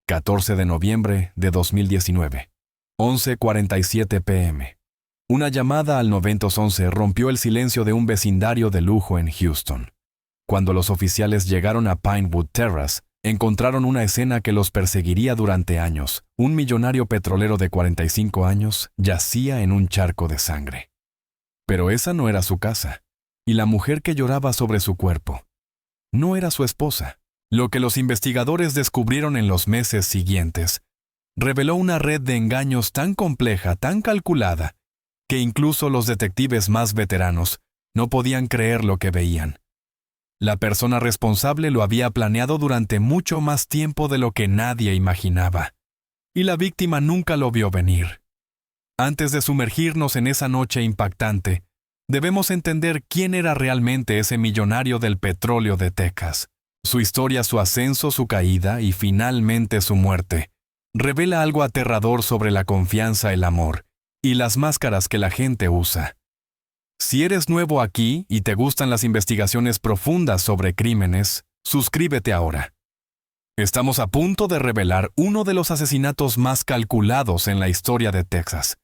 14 de noviembre de 2019, 11:47 p.m. Una llamada al 911 rompió el silencio de un vecindario de lujo en Houston. Cuando los oficiales llegaron a Pinewood Terrace, encontraron una escena que los perseguiría durante años. Un millonario petrolero de 45 años yacía en un charco de sangre. Pero esa no era su casa, y la mujer que lloraba sobre su cuerpo no era su esposa. Lo que los investigadores descubrieron en los meses siguientes reveló una red de engaños tan compleja, tan calculada, que incluso los detectives más veteranos no podían creer lo que veían. La persona responsable lo había planeado durante mucho más tiempo de lo que nadie imaginaba, y la víctima nunca lo vio venir. Antes de sumergirnos en esa noche impactante, debemos entender quién era realmente ese millonario del petróleo de Texas. Su historia, su ascenso, su caída y finalmente su muerte revela algo aterrador sobre la confianza, el amor y las máscaras que la gente usa. Si eres nuevo aquí y te gustan las investigaciones profundas sobre crímenes, suscríbete ahora. Estamos a punto de revelar uno de los asesinatos más calculados en la historia de Texas.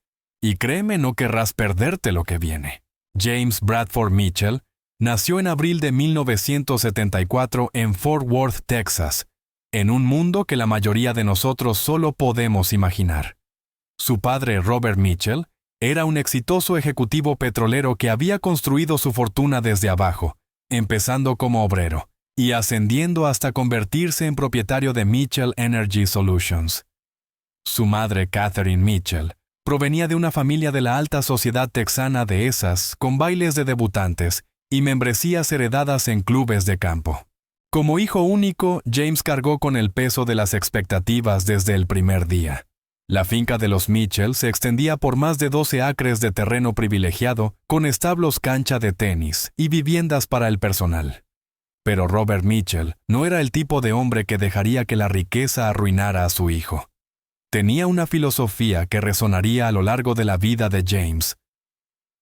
Y créeme, no querrás perderte lo que viene. James Bradford Mitchell nació en abril de 1974 en Fort Worth, Texas, en un mundo que la mayoría de nosotros solo podemos imaginar. Su padre, Robert Mitchell, era un exitoso ejecutivo petrolero que había construido su fortuna desde abajo, empezando como obrero y ascendiendo hasta convertirse en propietario de Mitchell Energy Solutions. Su madre, Catherine Mitchell, provenía de una familia de la alta sociedad texana de esas, con bailes de debutantes y membresías heredadas en clubes de campo. Como hijo único, James cargó con el peso de las expectativas desde el primer día. La finca de los Mitchell se extendía por más de 12 acres de terreno privilegiado, con establos, cancha de tenis y viviendas para el personal. Pero Robert Mitchell no era el tipo de hombre que dejaría que la riqueza arruinara a su hijo. Tenía una filosofía que resonaría a lo largo de la vida de James.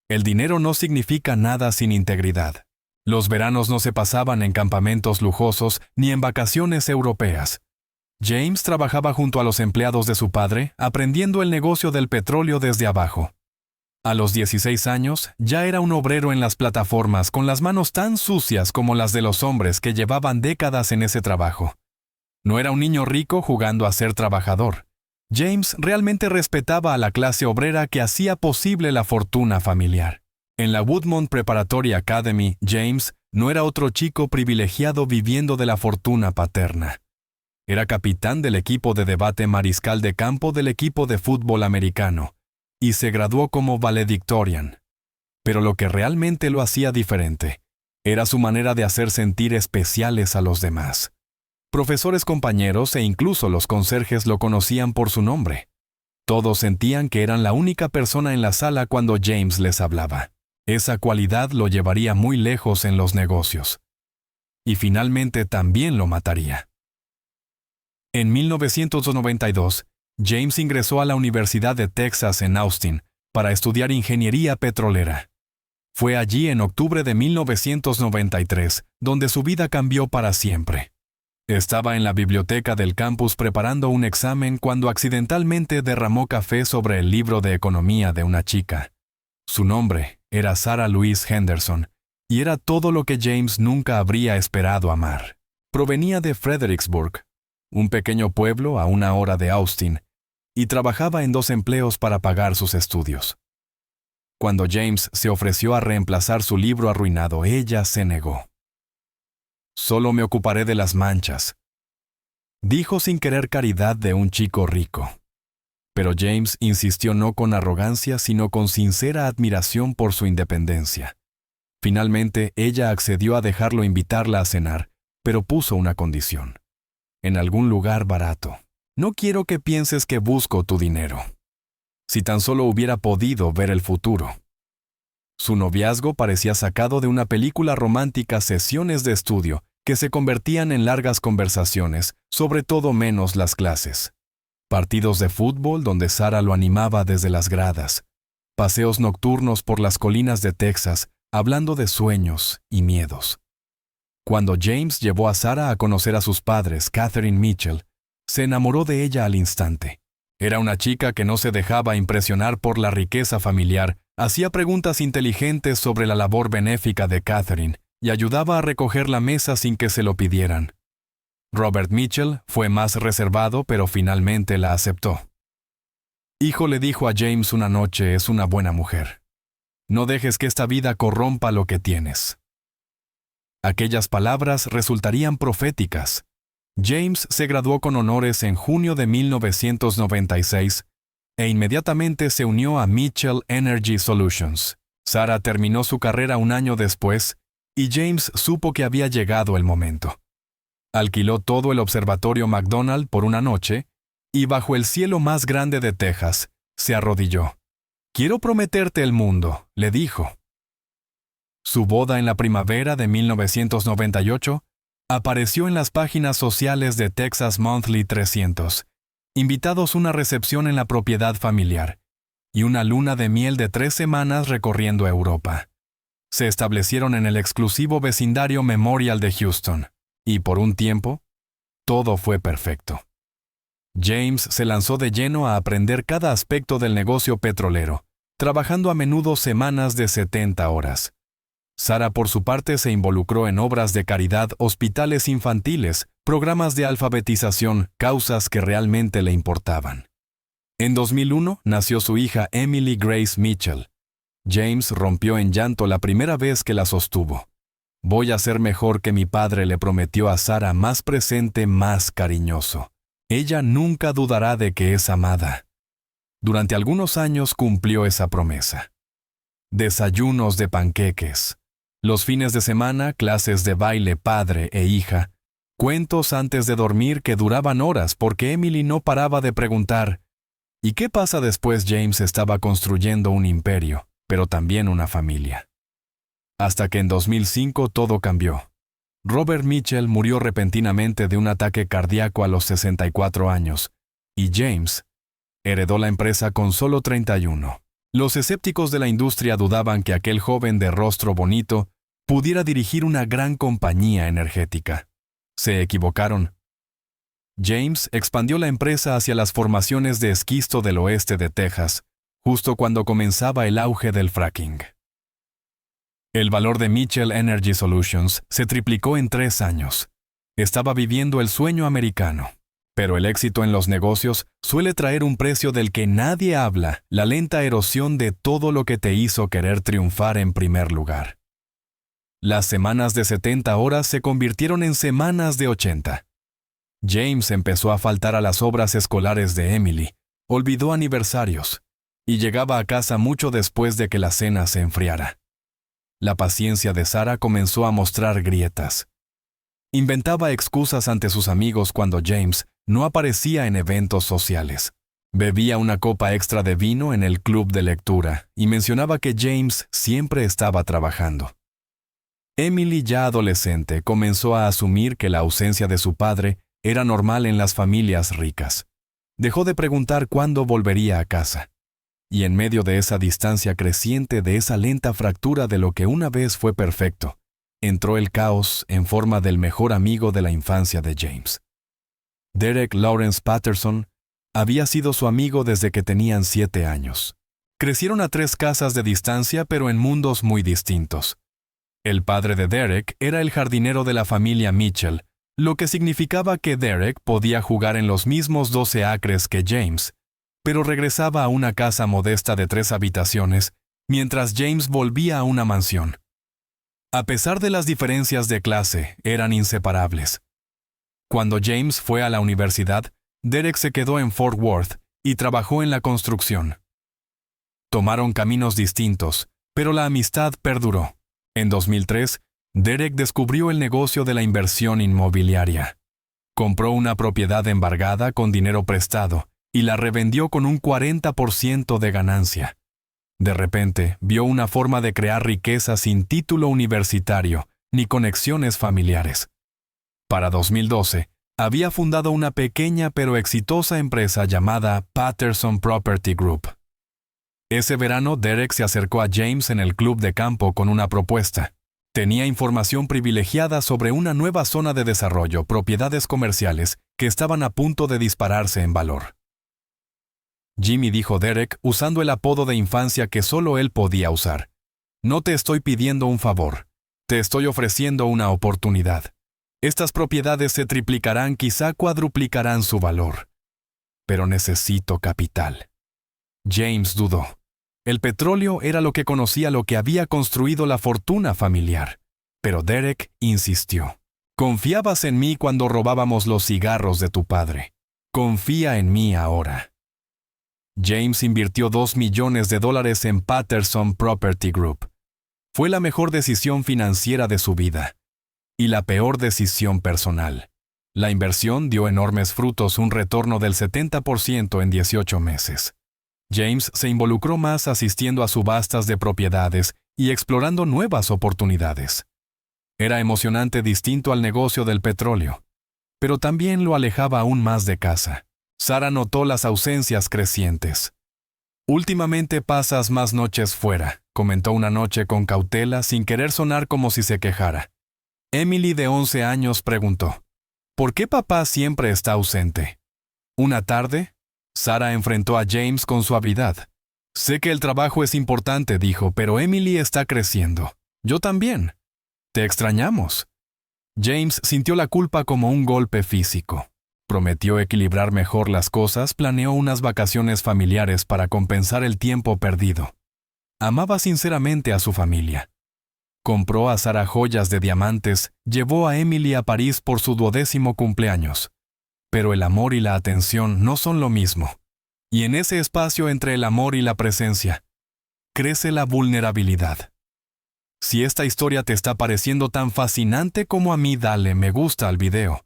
El dinero no significa nada sin integridad. Los veranos no se pasaban en campamentos lujosos ni en vacaciones europeas. James trabajaba junto a los empleados de su padre, aprendiendo el negocio del petróleo desde abajo. A los 16 años, ya era un obrero en las plataformas con las manos tan sucias como las de los hombres que llevaban décadas en ese trabajo. No era un niño rico jugando a ser trabajador. James realmente respetaba a la clase obrera que hacía posible la fortuna familiar. En la Woodmont Preparatory Academy, James no era otro chico privilegiado viviendo de la fortuna paterna. Era capitán del equipo de debate mariscal de campo del equipo de fútbol americano y se graduó como valedictorian. Pero lo que realmente lo hacía diferente era su manera de hacer sentir especiales a los demás. Profesores, compañeros e incluso los conserjes lo conocían por su nombre. Todos sentían que eran la única persona en la sala cuando James les hablaba. Esa cualidad lo llevaría muy lejos en los negocios. Y finalmente también lo mataría. En 1992, James ingresó a la Universidad de Texas en Austin para estudiar ingeniería petrolera. Fue allí en octubre de 1993 donde su vida cambió para siempre. Estaba en la biblioteca del campus preparando un examen cuando accidentalmente derramó café sobre el libro de economía de una chica. Su nombre era Sarah Louise Henderson, y era todo lo que James nunca habría esperado amar. Provenía de Fredericksburg, un pequeño pueblo a 1 hora de Austin, y trabajaba en 2 empleos para pagar sus estudios. Cuando James se ofreció a reemplazar su libro arruinado, ella se negó. «Solo me ocuparé de las manchas», dijo sin querer caridad de un chico rico. Pero James insistió no con arrogancia, sino con sincera admiración por su independencia. Finalmente, ella accedió a dejarlo invitarla a cenar, pero puso una condición. «En algún lugar barato. No quiero que pienses que busco tu dinero. Si tan solo hubiera podido ver el futuro». Su noviazgo parecía sacado de una película romántica, sesiones de estudio que se convertían en largas conversaciones, sobre todo menos las clases. Partidos de fútbol donde Sarah lo animaba desde las gradas. Paseos nocturnos por las colinas de Texas, hablando de sueños y miedos. Cuando James llevó a Sarah a conocer a sus padres, Catherine Mitchell, se enamoró de ella al instante. Era una chica que no se dejaba impresionar por la riqueza familiar, hacía preguntas inteligentes sobre la labor benéfica de Catherine y ayudaba a recoger la mesa sin que se lo pidieran. Robert Mitchell fue más reservado, pero finalmente la aceptó. Hijo le dijo a James una noche, es una buena mujer. No dejes que esta vida corrompa lo que tienes. Aquellas palabras resultarían proféticas. James se graduó con honores en junio de 1996 e inmediatamente se unió a Mitchell Energy Solutions. Sarah terminó su carrera un año después y James supo que había llegado el momento. Alquiló todo el observatorio McDonald por una noche y bajo el cielo más grande de Texas se arrodilló. «Quiero prometerte el mundo», le dijo. Su boda en la primavera de 1998 apareció en las páginas sociales de Texas Monthly 300, invitados a una recepción en la propiedad familiar y una luna de miel de 3 semanas recorriendo Europa. Se establecieron en el exclusivo vecindario Memorial de Houston, y por un tiempo, todo fue perfecto. James se lanzó de lleno a aprender cada aspecto del negocio petrolero, trabajando a menudo semanas de 70 horas. Sarah, por su parte, se involucró en obras de caridad, hospitales infantiles, programas de alfabetización, causas que realmente le importaban. En 2001 nació su hija Emily Grace Mitchell. James rompió en llanto la primera vez que la sostuvo. «Voy a ser mejor que mi padre», le prometió a Sarah, más presente, más cariñoso. Ella nunca dudará de que es amada. Durante algunos años cumplió esa promesa. Desayunos de panqueques. Los fines de semana, clases de baile padre e hija. Cuentos antes de dormir que duraban horas porque Emily no paraba de preguntar. ¿Y qué pasa después? James estaba construyendo un imperio, pero también una familia. Hasta que en 2005 todo cambió. Robert Mitchell murió repentinamente de un ataque cardíaco a los 64 años, y James heredó la empresa con solo 31. Los escépticos de la industria dudaban que aquel joven de rostro bonito pudiera dirigir una gran compañía energética. Se equivocaron. James expandió la empresa hacia las formaciones de esquisto del oeste de Texas, justo cuando comenzaba el auge del fracking. El valor de Mitchell Energy Solutions se triplicó en 3 años. Estaba viviendo el sueño americano. Pero el éxito en los negocios suele traer un precio del que nadie habla, la lenta erosión de todo lo que te hizo querer triunfar en primer lugar. Las semanas de 70 horas se convirtieron en semanas de 80. James empezó a faltar a las obras escolares de Emily, olvidó aniversarios, y llegaba a casa mucho después de que la cena se enfriara. La paciencia de Sarah comenzó a mostrar grietas. Inventaba excusas ante sus amigos cuando James no aparecía en eventos sociales. Bebía una copa extra de vino en el club de lectura y mencionaba que James siempre estaba trabajando. Emily, ya adolescente, comenzó a asumir que la ausencia de su padre era normal en las familias ricas. Dejó de preguntar cuándo volvería a casa. Y en medio de esa distancia creciente, de esa lenta fractura de lo que una vez fue perfecto, entró el caos en forma del mejor amigo de la infancia de James. Derek Lawrence Patterson había sido su amigo desde que tenían 7 años. Crecieron a 3 casas de distancia, pero en mundos muy distintos. El padre de Derek era el jardinero de la familia Mitchell, lo que significaba que Derek podía jugar en los mismos 12 acres que James, pero regresaba a una casa modesta de 3 habitaciones, mientras James volvía a una mansión. A pesar de las diferencias de clase, eran inseparables. Cuando James fue a la universidad, Derek se quedó en Fort Worth y trabajó en la construcción. Tomaron caminos distintos, pero la amistad perduró. En 2003, Derek descubrió el negocio de la inversión inmobiliaria. Compró una propiedad embargada con dinero prestado y la revendió con un 40% de ganancia. De repente, vio una forma de crear riqueza sin título universitario ni conexiones familiares. Para 2012, había fundado una pequeña pero exitosa empresa llamada Patterson Property Group. Ese verano, Derek se acercó a James en el club de campo con una propuesta. Tenía información privilegiada sobre una nueva zona de desarrollo, propiedades comerciales, que estaban a punto de dispararse en valor. Jimmy, dijo Derek, usando el apodo de infancia que solo él podía usar. No te estoy pidiendo un favor. Te estoy ofreciendo una oportunidad. Estas propiedades se triplicarán, quizá cuadruplicarán su valor. Pero necesito capital. James dudó. El petróleo era lo que conocía, lo que había construido la fortuna familiar. Pero Derek insistió. Confiabas en mí cuando robábamos los cigarros de tu padre. Confía en mí ahora. James invirtió $2 millones en Patterson Property Group. Fue la mejor decisión financiera de su vida. Y la peor decisión personal. La inversión dio enormes frutos, un retorno del 70% en 18 meses. James se involucró más asistiendo a subastas de propiedades y explorando nuevas oportunidades. Era emocionante, distinto al negocio del petróleo, pero también lo alejaba aún más de casa. Sarah notó las ausencias crecientes. Últimamente pasas más noches fuera, comentó una noche con cautela, sin querer sonar como si se quejara. Emily, de 11 años, preguntó, ¿por qué papá siempre está ausente? Una tarde, Sarah enfrentó a James con suavidad. Sé que el trabajo es importante, dijo, pero Emily está creciendo. Yo también. Te extrañamos. James sintió la culpa como un golpe físico. Prometió equilibrar mejor las cosas, planeó unas vacaciones familiares para compensar el tiempo perdido. Amaba sinceramente a su familia. Compró a Sarah joyas de diamantes, llevó a Emily a París por su 12º cumpleaños. Pero el amor y la atención no son lo mismo. Y en ese espacio entre el amor y la presencia, crece la vulnerabilidad. Si esta historia te está pareciendo tan fascinante como a mí, dale me gusta al video.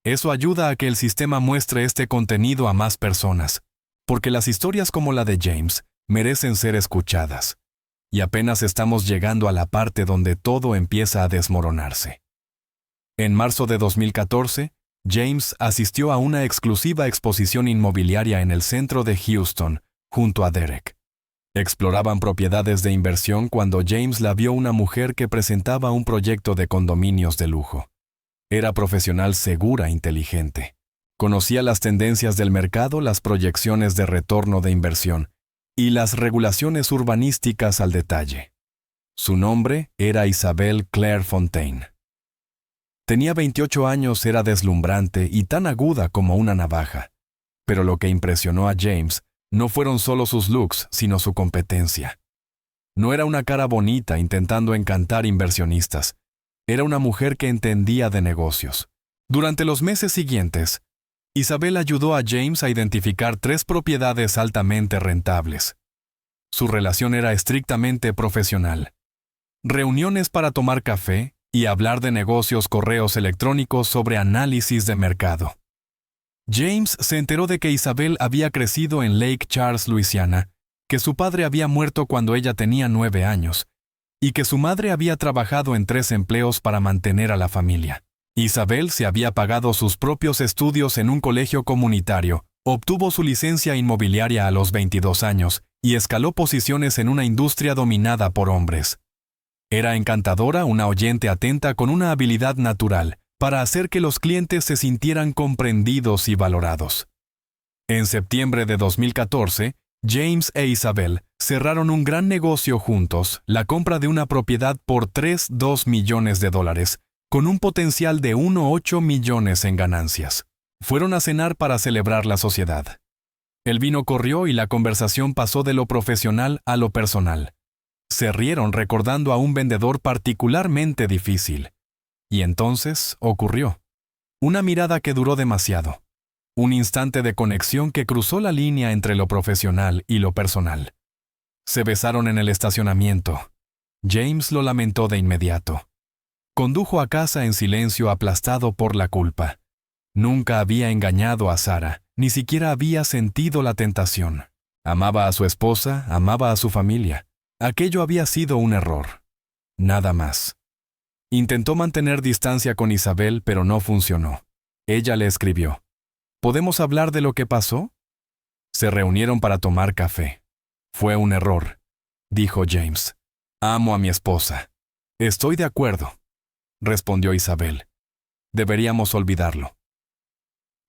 Eso ayuda a que el sistema muestre este contenido a más personas, porque las historias como la de James merecen ser escuchadas. Y apenas estamos llegando a la parte donde todo empieza a desmoronarse. En marzo de 2014, James asistió a una exclusiva exposición inmobiliaria en el centro de Houston, junto a Derek. Exploraban propiedades de inversión cuando James la vio una mujer que presentaba un proyecto de condominios de lujo. Era profesional, segura, inteligente. Conocía las tendencias del mercado, las proyecciones de retorno de inversión y las regulaciones urbanísticas al detalle. Su nombre era Isabel Claire Fontaine. Tenía 28 años, era deslumbrante y tan aguda como una navaja. Pero lo que impresionó a James no fueron solo sus looks, sino su competencia. No era una cara bonita intentando encantar inversionistas. Era una mujer que entendía de negocios. Durante los meses siguientes, Isabel ayudó a James a identificar 3 propiedades altamente rentables. Su relación era estrictamente profesional. Reuniones para tomar café y hablar de negocios, correos electrónicos sobre análisis de mercado. James se enteró de que Isabel había crecido en Lake Charles, Luisiana, que su padre había muerto cuando ella tenía 9 años, y que su madre había trabajado en 3 empleos para mantener a la familia. Isabel se había pagado sus propios estudios en un colegio comunitario, obtuvo su licencia inmobiliaria a los 22 años y escaló posiciones en una industria dominada por hombres. Era encantadora, una oyente atenta con una habilidad natural para hacer que los clientes se sintieran comprendidos y valorados. En septiembre de 2014, James e Isabel cerraron un gran negocio juntos, la compra de una propiedad por $3.2 millones, con un potencial de 1.8 millones en ganancias. Fueron a cenar para celebrar la sociedad. El vino corrió y la conversación pasó de lo profesional a lo personal. Se rieron recordando a un vendedor particularmente difícil. Y entonces ocurrió. Una mirada que duró demasiado. Un instante de conexión que cruzó la línea entre lo profesional y lo personal. Se besaron en el estacionamiento. James lo lamentó de inmediato. Condujo a casa en silencio, aplastado por la culpa. Nunca había engañado a Sarah, ni siquiera había sentido la tentación. Amaba a su esposa, amaba a su familia. Aquello había sido un error. Nada más. Intentó mantener distancia con Isabel, pero no funcionó. Ella le escribió: ¿podemos hablar de lo que pasó? Se reunieron para tomar café. Fue un error, dijo James. Amo a mi esposa. Estoy de acuerdo, respondió Isabel. Deberíamos olvidarlo.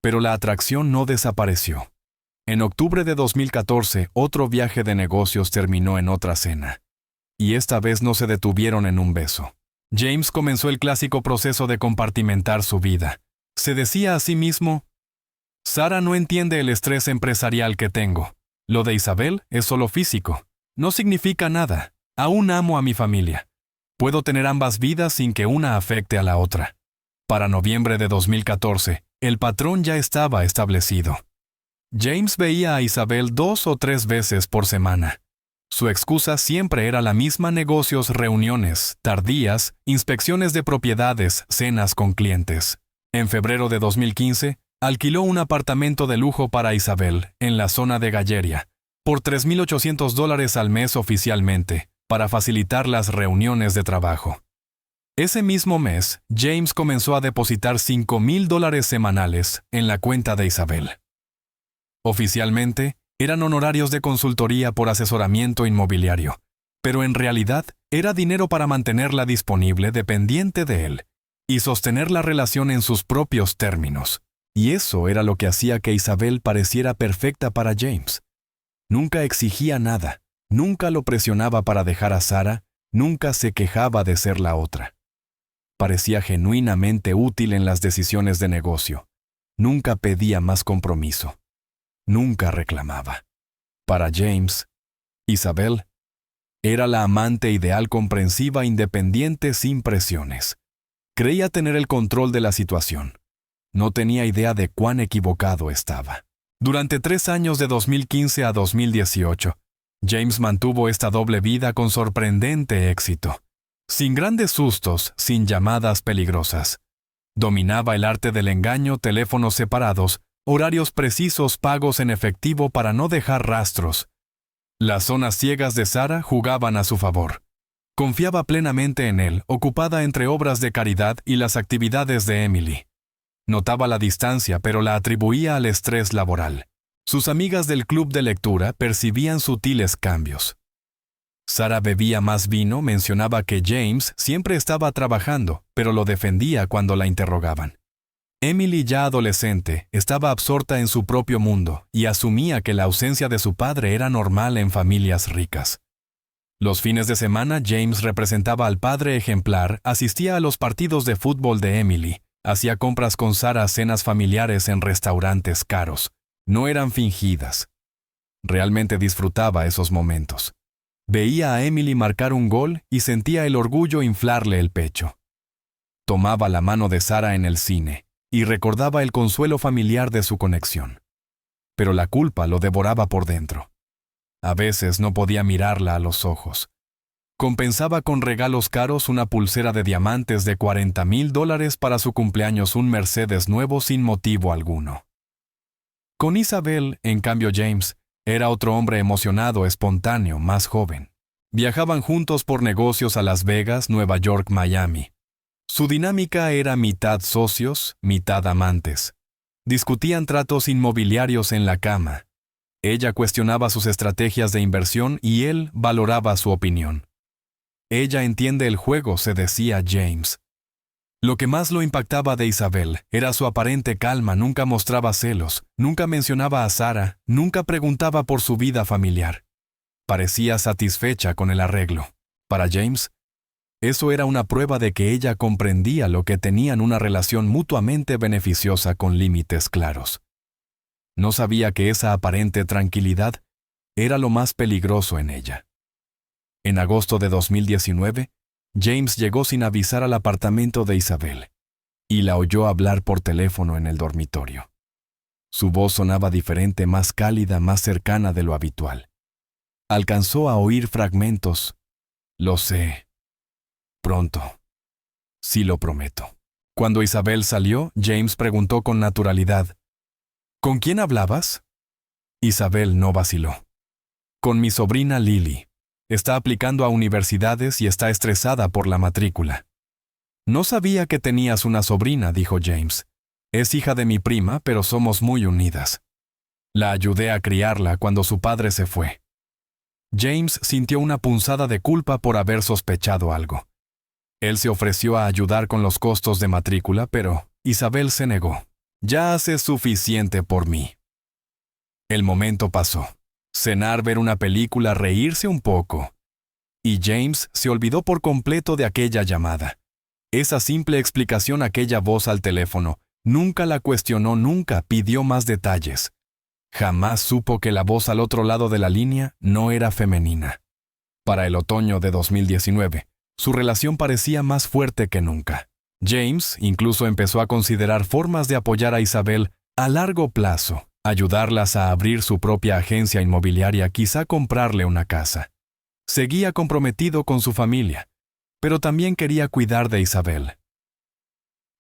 Pero la atracción no desapareció. En octubre de 2014, otro viaje de negocios terminó en otra cena. Y esta vez no se detuvieron en un beso. James comenzó el clásico proceso de compartimentar su vida. Se decía a sí mismo: Sara no entiende el estrés empresarial que tengo. Lo de Isabel es solo físico. No significa nada. Aún amo a mi familia. Puedo tener ambas vidas sin que una afecte a la otra. Para noviembre de 2014, el patrón ya estaba establecido. James veía a Isabel 2 o 3 veces por semana. Su excusa siempre era la misma: negocios, reuniones, tardías, inspecciones de propiedades, cenas con clientes. En febrero de 2015, alquiló un apartamento de lujo para Isabel, en la zona de Galleria, por $3,800 al mes oficialmente, para facilitar las reuniones de trabajo. Ese mismo mes, James comenzó a depositar $5,000 semanales en la cuenta de Isabel. Oficialmente, eran honorarios de consultoría por asesoramiento inmobiliario, pero en realidad era dinero para mantenerla disponible, dependiente de él, y sostener la relación en sus propios términos. Y eso era lo que hacía que Isabel pareciera perfecta para James. Nunca exigía nada, nunca lo presionaba para dejar a Sara, nunca se quejaba de ser la otra. Parecía genuinamente útil en las decisiones de negocio. Nunca pedía más compromiso. Nunca reclamaba. Para James, Isabel era la amante ideal, comprensiva, independiente, sin presiones. Creía tener el control de la situación. No tenía idea de cuán equivocado estaba. Durante 3 años, de 2015 a 2018, James mantuvo esta doble vida con sorprendente éxito. Sin grandes sustos, sin llamadas peligrosas. Dominaba el arte del engaño: teléfonos separados, horarios precisos, pagos en efectivo para no dejar rastros. Las zonas ciegas de Sara jugaban a su favor. Confiaba plenamente en él, ocupada entre obras de caridad y las actividades de Emily. Notaba la distancia, pero la atribuía al estrés laboral. Sus amigas del club de lectura percibían sutiles cambios. Sara bebía más vino, mencionaba que James siempre estaba trabajando, pero lo defendía cuando la interrogaban. Emily, ya adolescente, estaba absorta en su propio mundo y asumía que la ausencia de su padre era normal en familias ricas. Los fines de semana, James representaba al padre ejemplar, asistía a los partidos de fútbol de Emily, hacía compras con Sara, cenas familiares en restaurantes caros. No eran fingidas. Realmente disfrutaba esos momentos. Veía a Emily marcar un gol y sentía el orgullo inflarle el pecho. Tomaba la mano de Sara en el cine y recordaba el consuelo familiar de su conexión. Pero la culpa lo devoraba por dentro. A veces no podía mirarla a los ojos. Compensaba con regalos caros: una pulsera de diamantes de $40,000 para su cumpleaños, un Mercedes nuevo sin motivo alguno. Con Isabel, en cambio, James era otro hombre emocionado, espontáneo, más joven. Viajaban juntos por negocios a Las Vegas, Nueva York, Miami. Su dinámica era mitad socios, mitad amantes. Discutían tratos inmobiliarios en la cama. Ella cuestionaba sus estrategias de inversión y él valoraba su opinión. Ella entiende el juego, se decía James. Lo que más lo impactaba de Isabel era su aparente calma: nunca mostraba celos, nunca mencionaba a Sara, nunca preguntaba por su vida familiar. Parecía satisfecha con el arreglo. Para James, eso era una prueba de que ella comprendía lo que tenían: una relación mutuamente beneficiosa con límites claros. No sabía que esa aparente tranquilidad era lo más peligroso en ella. En agosto de 2019, James llegó sin avisar al apartamento de Isabel y la oyó hablar por teléfono en el dormitorio. Su voz sonaba diferente, más cálida, más cercana de lo habitual. Alcanzó a oír fragmentos. Lo sé. Pronto. Sí, lo prometo. Cuando Isabel salió, James preguntó con naturalidad: ¿Con quién hablabas? Isabel no vaciló. Con mi sobrina Lily. Está aplicando a universidades y está estresada por la matrícula. No sabía que tenías una sobrina, dijo James. Es hija de mi prima, pero somos muy unidas. La ayudé a criarla cuando su padre se fue. James sintió una punzada de culpa por haber sospechado algo. Él se ofreció a ayudar con los costos de matrícula, pero Isabel se negó. Ya haces suficiente por mí. El momento pasó. Cenar, ver una película, reírse un poco. Y James se olvidó por completo de aquella llamada. Esa simple explicación, aquella voz al teléfono, nunca la cuestionó, nunca pidió más detalles. Jamás supo que la voz al otro lado de la línea no era femenina. Para el otoño de 2019, su relación parecía más fuerte que nunca. James incluso empezó a considerar formas de apoyar a Isabel a largo plazo, ayudarlas a abrir su propia agencia inmobiliaria, quizá comprarle una casa. Seguía comprometido con su familia, pero también quería cuidar de Isabel.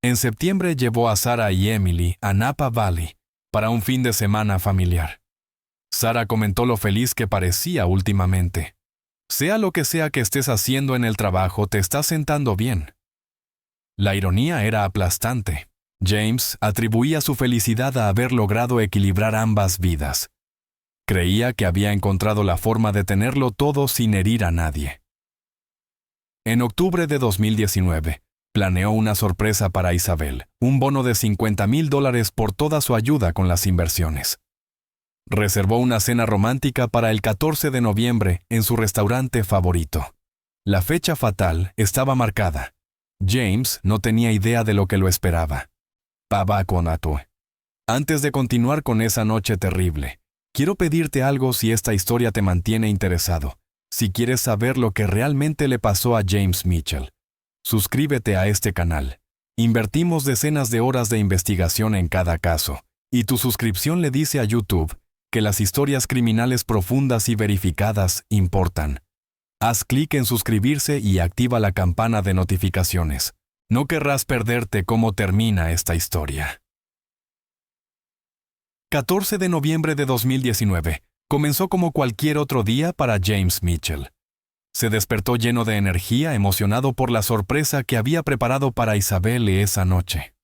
En septiembre llevó a Sarah y Emily a Napa Valley para un fin de semana familiar. Sarah comentó lo feliz que parecía últimamente. Sea lo que sea que estés haciendo en el trabajo, te estás sentando bien. La ironía era aplastante. James atribuía su felicidad a haber logrado equilibrar ambas vidas. Creía que había encontrado la forma de tenerlo todo sin herir a nadie. En octubre de 2019, planeó una sorpresa para Isabel, un bono de $50,000 por toda su ayuda con las inversiones. Reservó una cena romántica para el 14 de noviembre en su restaurante favorito. La fecha fatal estaba marcada. James no tenía idea de lo que lo esperaba. Antes de continuar con esa noche terrible, quiero pedirte algo si esta historia te mantiene interesado. Si quieres saber lo que realmente le pasó a James Mitchell, suscríbete a este canal. Invertimos decenas de horas de investigación en cada caso, y tu suscripción le dice a YouTube que las historias criminales profundas y verificadas importan. Haz clic en suscribirse y activa la campana de notificaciones. No querrás perderte cómo termina esta historia. 14 de noviembre de 2019. Comenzó como cualquier otro día para James Mitchell. Se despertó lleno de energía, emocionado por la sorpresa que había preparado para Isabel esa noche.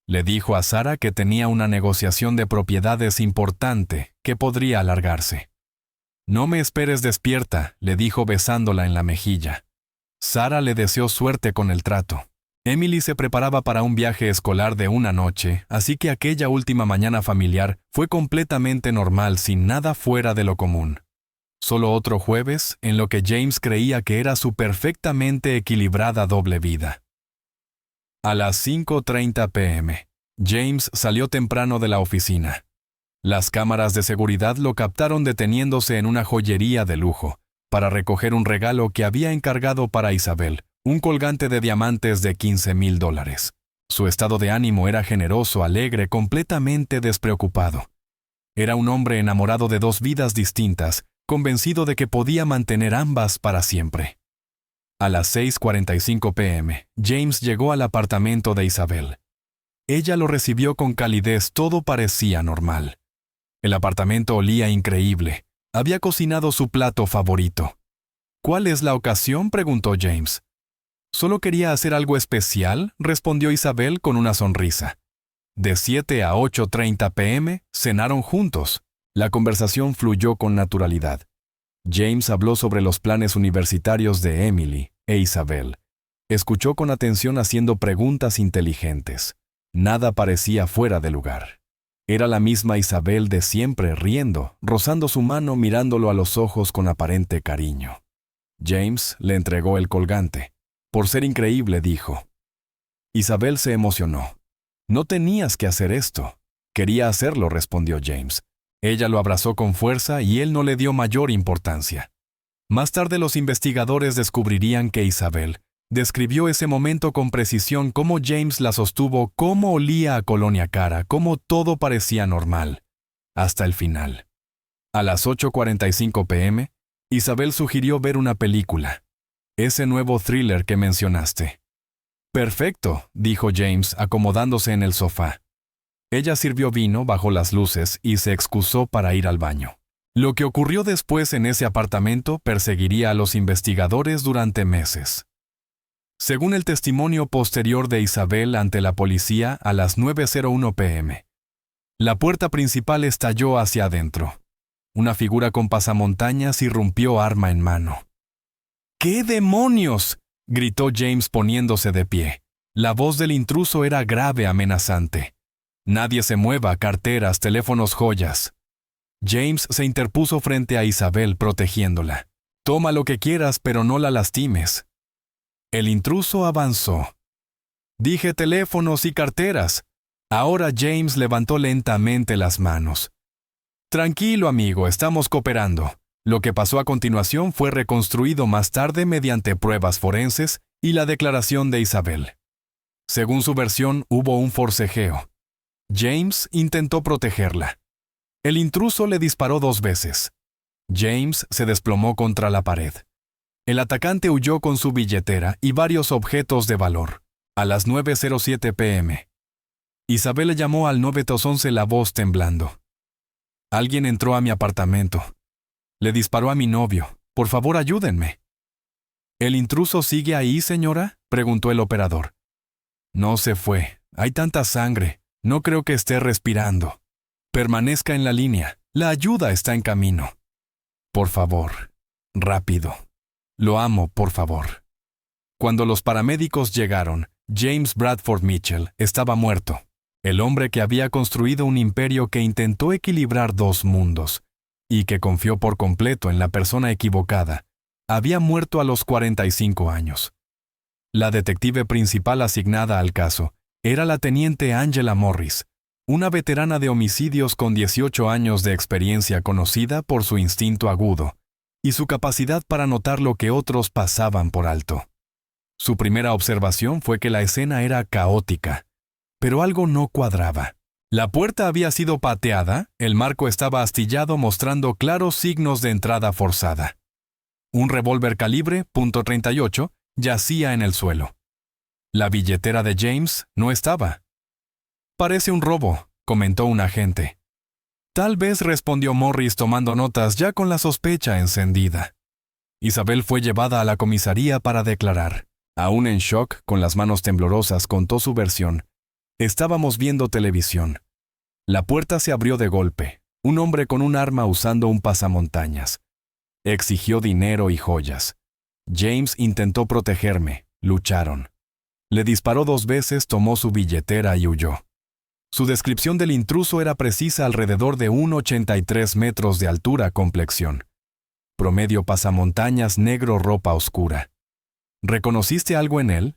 Le dijo a Sarah que tenía una negociación de propiedades importante que podría alargarse. No me esperes despierta, le dijo besándola en la mejilla. Sarah le deseó suerte con el trato. Emily se preparaba para un viaje escolar de una noche, así que aquella última mañana familiar fue completamente normal, sin nada fuera de lo común. Solo otro jueves en lo que James creía que era su perfectamente equilibrada doble vida. A las 5:30 p.m., James salió temprano de la oficina. Las cámaras de seguridad lo captaron deteniéndose en una joyería de lujo para recoger un regalo que había encargado para Isabel, un colgante de diamantes de $15,000. Su estado de ánimo era generoso, alegre, completamente despreocupado. Era un hombre enamorado de dos vidas distintas, convencido de que podía mantener ambas para siempre. A las 6:45 p.m., James llegó al apartamento de Isabel. Ella lo recibió con calidez, todo parecía normal. El apartamento olía increíble. Había cocinado su plato favorito. ¿Cuál es la ocasión?, preguntó James. Solo quería hacer algo especial, respondió Isabel con una sonrisa. De 7 a 8:30 p.m. cenaron juntos. La conversación fluyó con naturalidad. James habló sobre los planes universitarios de Emily e Isabel. Escuchó con atención haciendo preguntas inteligentes. Nada parecía fuera de lugar. Era la misma Isabel de siempre, riendo, rozando su mano, mirándolo a los ojos con aparente cariño. James le entregó el colgante. Por ser increíble, dijo. Isabel se emocionó. No tenías que hacer esto. Quería hacerlo, respondió James. Ella lo abrazó con fuerza y él no le dio mayor importancia. Más tarde los investigadores descubrirían que Isabel describió ese momento con precisión, cómo James la sostuvo, cómo olía a colonia cara, cómo todo parecía normal, hasta el final. A las 8:45 p.m., Isabel sugirió ver una película. Ese nuevo thriller que mencionaste. Perfecto, dijo James, acomodándose en el sofá. Ella sirvió vino bajo las luces y se excusó para ir al baño. Lo que ocurrió después en ese apartamento perseguiría a los investigadores durante meses. Según el testimonio posterior de Isabel ante la policía a las 9:01 p.m., la puerta principal estalló hacia adentro. Una figura con pasamontañas irrumpió arma en mano. ¿Qué demonios?, gritó James poniéndose de pie. La voz del intruso era grave, amenazante. Nadie se mueva, carteras, teléfonos, joyas. James se interpuso frente a Isabel, protegiéndola. Toma lo que quieras, pero no la lastimes. El intruso avanzó. Dije teléfonos y carteras. Ahora James levantó lentamente las manos. Tranquilo, amigo, estamos cooperando. Lo que pasó a continuación fue reconstruido más tarde mediante pruebas forenses y la declaración de Isabel. Según su versión, hubo un forcejeo. James intentó protegerla. El intruso le disparó 2 veces. James se desplomó contra la pared. El atacante huyó con su billetera y varios objetos de valor. A las 9:07 p.m. Isabel le llamó al 911, la voz temblando. Alguien entró a mi apartamento. Le disparó a mi novio. Por favor, ayúdenme. ¿El intruso sigue ahí, señora?, preguntó el operador. No se fue. Hay tanta sangre. No creo que esté respirando. Permanezca en la línea. La ayuda está en camino. Por favor. Rápido. Lo amo, por favor. Cuando los paramédicos llegaron, James Bradford Mitchell estaba muerto. El hombre que había construido un imperio que intentó equilibrar 2 mundos y que confió por completo en la persona equivocada, había muerto a los 45 años. La detective principal asignada al caso era la teniente Angela Morris, una veterana de homicidios con 18 años de experiencia, conocida por su instinto agudo y su capacidad para notar lo que otros pasaban por alto. Su primera observación fue que la escena era caótica, pero algo no cuadraba. La puerta había sido pateada, el marco estaba astillado mostrando claros signos de entrada forzada. Un revólver calibre .38 yacía en el suelo. La billetera de James no estaba. Parece un robo, comentó un agente. Tal vez, respondió Morris tomando notas ya con la sospecha encendida. Isabel fue llevada a la comisaría para declarar. Aún en shock, con las manos temblorosas, contó su versión. Estábamos viendo televisión. La puerta se abrió de golpe. Un hombre con un arma usando un pasamontañas. Exigió dinero y joyas. James intentó protegerme. Lucharon. Le disparó 2 veces, tomó su billetera y huyó. Su descripción del intruso era precisa, alrededor de 1,83 metros de altura, complexión. Promedio pasamontañas, negro, ropa oscura. ¿Reconociste algo en él?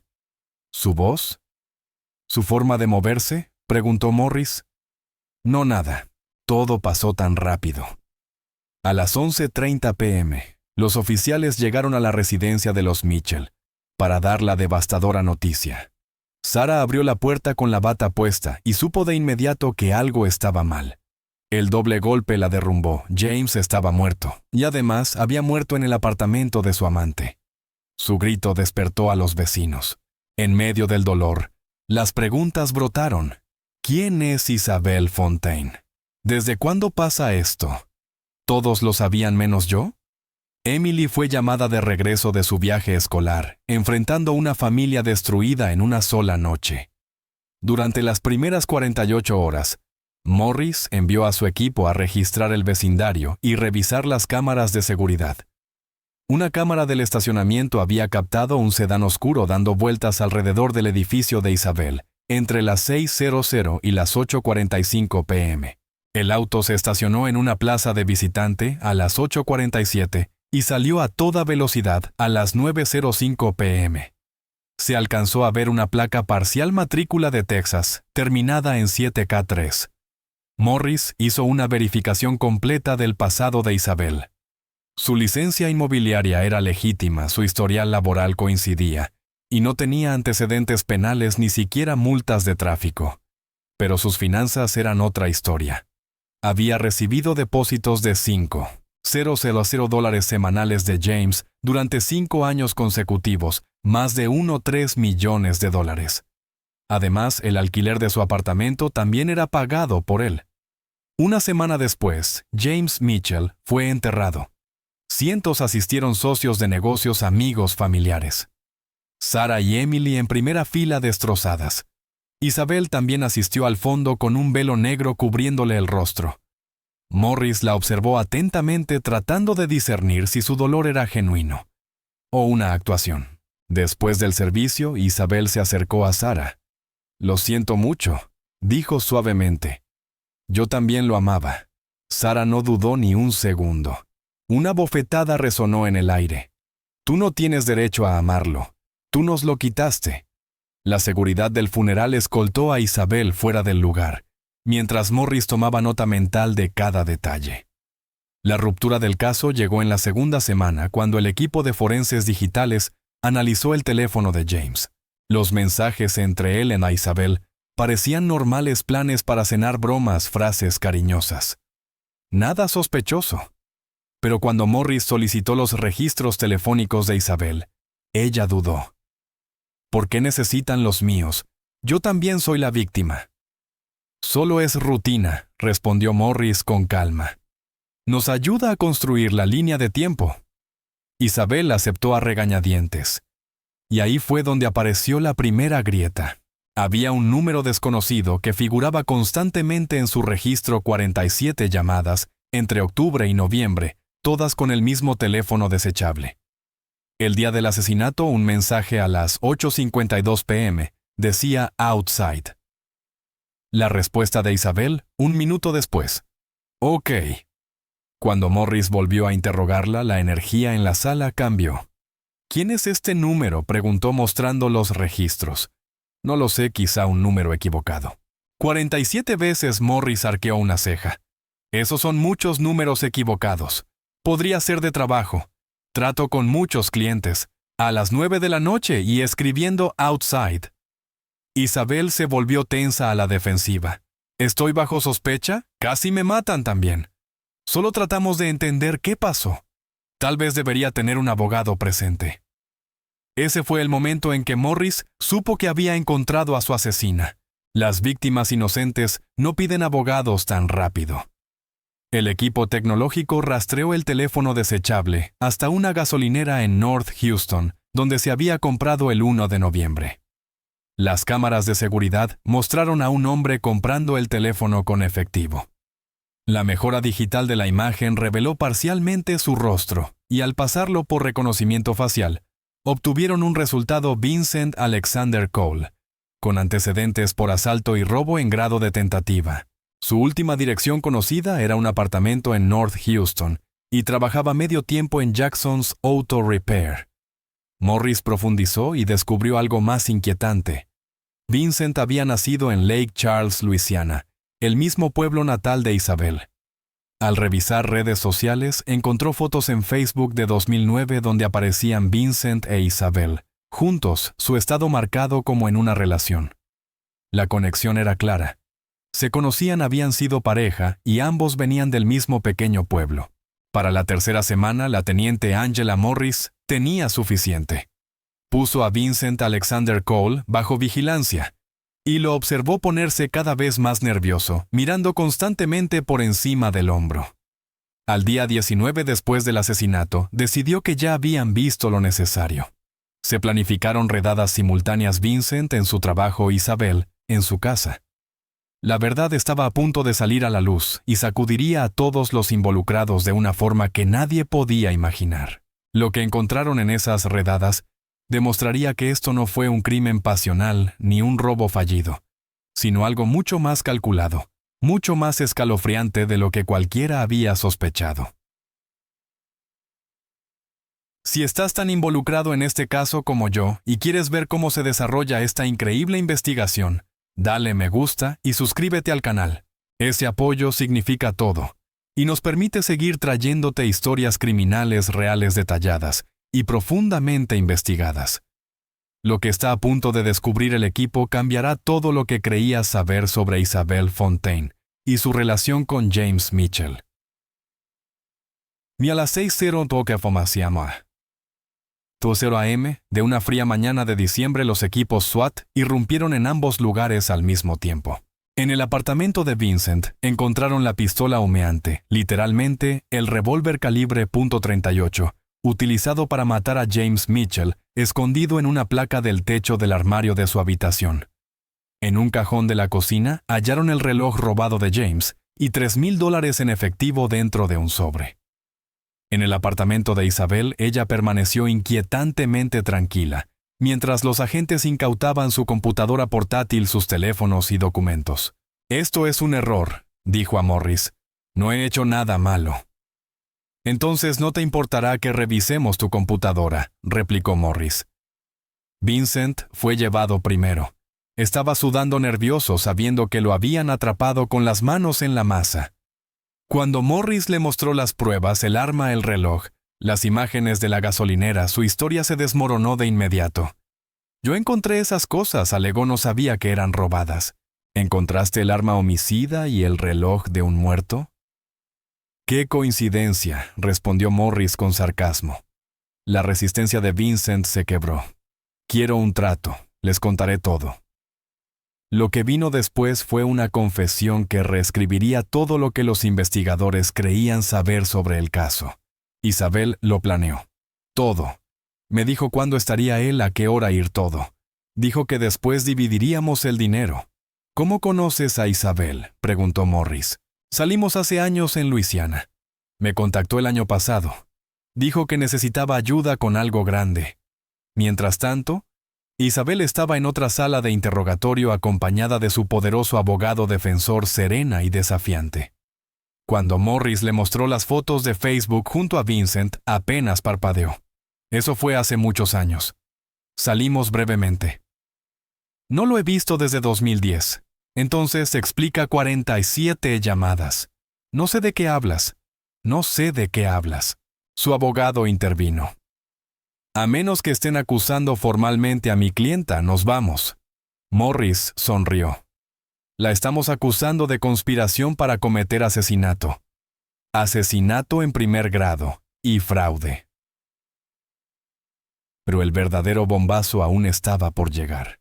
¿Su voz? ¿Su forma de moverse?, preguntó Morris. No, nada. Todo pasó tan rápido. A las 11:30 p.m., los oficiales llegaron a la residencia de los Mitchell para dar la devastadora noticia. Sarah abrió la puerta con la bata puesta y supo de inmediato que algo estaba mal. El doble golpe la derrumbó. James estaba muerto, y además había muerto en el apartamento de su amante. Su grito despertó a los vecinos. En medio del dolor, las preguntas brotaron. ¿Quién es Isabel Fontaine? ¿Desde cuándo pasa esto? ¿Todos lo sabían menos yo? Emily fue llamada de regreso de su viaje escolar, enfrentando una familia destruida en una sola noche. Durante las primeras 48 horas, Morris envió a su equipo a registrar el vecindario y revisar las cámaras de seguridad. Una cámara del estacionamiento había captado un sedán oscuro dando vueltas alrededor del edificio de Isabel, entre las 6:00 y las 8:45 p.m. El auto se estacionó en una plaza de visitante a las 8:47 y salió a toda velocidad a las 9:05 p.m. Se alcanzó a ver una placa parcial, matrícula de Texas, terminada en 7K3. Morris hizo una verificación completa del pasado de Isabel. Su licencia inmobiliaria era legítima, su historial laboral coincidía, y no tenía antecedentes penales ni siquiera multas de tráfico. Pero sus finanzas eran otra historia. Había recibido depósitos de $5,000 semanales de James durante 5 años consecutivos, más de 1,3 millones de dólares. Además, el alquiler de su apartamento también era pagado por él. Una semana después, James Mitchell fue enterrado. Cientos asistieron, socios de negocios, amigos, familiares. Sarah y Emily en primera fila, destrozadas. Isabel también asistió al fondo con un velo negro cubriéndole el rostro. Morris la observó atentamente, tratando de discernir si su dolor era genuino o una actuación. Después del servicio, Isabel se acercó a Sara. «Lo siento mucho», dijo suavemente. «Yo también lo amaba». Sara no dudó ni un segundo. Una bofetada resonó en el aire. «Tú no tienes derecho a amarlo. Tú nos lo quitaste». La seguridad del funeral escoltó a Isabel fuera del lugar, mientras Morris tomaba nota mental de cada detalle. La ruptura del caso llegó en la segunda semana cuando el equipo de forenses digitales analizó el teléfono de James. Los mensajes entre él y Isabel parecían normales planes para cenar, bromas, frases cariñosas. Nada sospechoso. Pero cuando Morris solicitó los registros telefónicos de Isabel, ella dudó. «¿Por qué necesitan los míos? Yo también soy la víctima». «Solo es rutina», respondió Morris con calma. «Nos ayuda a construir la línea de tiempo». Isabel aceptó a regañadientes. Y ahí fue donde apareció la primera grieta. Había un número desconocido que figuraba constantemente en su registro: 47 llamadas entre octubre y noviembre, todas con el mismo teléfono desechable. El día del asesinato, un mensaje a las 8:52 p.m. decía «outside». La respuesta de Isabel, 1 minuto después. «Ok». Cuando Morris volvió a interrogarla, la energía en la sala cambió. «¿Quién es este número?», preguntó mostrando los registros. «No lo sé, quizá un número equivocado». 47 veces Morris arqueó una ceja. «Esos son muchos números equivocados. Podría ser de trabajo. Trato con muchos clientes, a las 9 de la noche y escribiendo outside». Isabel se volvió tensa a la defensiva. «¿Estoy bajo sospecha? Casi me matan también. Solo tratamos de entender qué pasó. Tal vez debería tener un abogado presente». Ese fue el momento en que Morris supo que había encontrado a su asesina. Las víctimas inocentes no piden abogados tan rápido. El equipo tecnológico rastreó el teléfono desechable hasta una gasolinera en North Houston, donde se había comprado el 1 de noviembre. Las cámaras de seguridad mostraron a un hombre comprando el teléfono con efectivo. La mejora digital de la imagen reveló parcialmente su rostro, y al pasarlo por reconocimiento facial, obtuvieron un resultado: Vincent Alexander Cole, con antecedentes por asalto y robo en grado de tentativa. Su última dirección conocida era un apartamento en North Houston, y trabajaba medio tiempo en Jackson's Auto Repair. Morris profundizó y descubrió algo más inquietante. Vincent había nacido en Lake Charles, Luisiana, el mismo pueblo natal de Isabel. Al revisar redes sociales, encontró fotos en Facebook de 2009 donde aparecían Vincent e Isabel, juntos, su estado marcado como en una relación. La conexión era clara. Se conocían, habían sido pareja y ambos venían del mismo pequeño pueblo. Para la tercera semana, la teniente Angela Morris tenía suficiente. Puso a Vincent Alexander Cole bajo vigilancia y lo observó ponerse cada vez más nervioso, mirando constantemente por encima del hombro. Al día 19 después del asesinato, decidió que ya habían visto lo necesario. Se planificaron redadas simultáneas: Vincent en su trabajo, Isabel en su casa. La verdad estaba a punto de salir a la luz y sacudiría a todos los involucrados de una forma que nadie podía imaginar. Lo que encontraron en esas redadas demostraría que esto no fue un crimen pasional ni un robo fallido, sino algo mucho más calculado, mucho más escalofriante de lo que cualquiera había sospechado. Si estás tan involucrado en este caso como yo y quieres ver cómo se desarrolla esta increíble investigación, dale me gusta y suscríbete al canal. Ese apoyo significa todo y nos permite seguir trayéndote historias criminales reales, detalladas y profundamente investigadas. Lo que está a punto de descubrir el equipo cambiará todo lo que creías saber sobre Isabel Fontaine y su relación con James Mitchell. Ni a las 6:00 toca formaciama. 2:00 am, de una fría mañana de diciembre, los equipos SWAT irrumpieron en ambos lugares al mismo tiempo. En el apartamento de Vincent encontraron la pistola humeante, literalmente el revólver calibre .38, utilizado para matar a James Mitchell, escondido en una placa del techo del armario de su habitación. En un cajón de la cocina hallaron el reloj robado de James y $3,000 en efectivo dentro de un sobre. En el apartamento de Isabel, ella permaneció inquietantemente tranquila, mientras los agentes incautaban su computadora portátil, sus teléfonos y documentos. «Esto es un error», dijo a Morris. «No he hecho nada malo». «Entonces no te importará que revisemos tu computadora», replicó Morris. Vincent fue llevado primero. Estaba sudando nervioso sabiendo que lo habían atrapado con las manos en la masa. Cuando Morris le mostró las pruebas, el arma, el reloj, las imágenes de la gasolinera, su historia se desmoronó de inmediato. «Yo encontré esas cosas», alegó. «No sabía que eran robadas». «¿Encontraste el arma homicida y el reloj de un muerto?» «Qué coincidencia», respondió Morris con sarcasmo. La resistencia de Vincent se quebró. «Quiero un trato, les contaré todo». Lo que vino después fue una confesión que reescribiría todo lo que los investigadores creían saber sobre el caso. Isabel lo planeó. Todo. Me dijo cuándo estaría él, a qué hora ir, todo. Dijo que después dividiríamos el dinero. «¿Cómo conoces a Isabel?», preguntó Morris. «Salimos hace años en Luisiana. Me contactó el año pasado. Dijo que necesitaba ayuda con algo grande. Mientras tanto, Isabel estaba en otra sala de interrogatorio acompañada de su poderoso abogado defensor, serena y desafiante. Cuando Morris le mostró las fotos de Facebook junto a Vincent, apenas parpadeó. Eso fue hace muchos años. Salimos brevemente. «No lo he visto desde 2010. Entonces explica 47 llamadas. No sé de qué hablas. No sé de qué hablas». Su abogado intervino. «A menos que estén acusando formalmente a mi clienta, nos vamos». Morris sonrió. «La estamos acusando de conspiración para cometer asesinato. Asesinato en primer grado y fraude». Pero el verdadero bombazo aún estaba por llegar.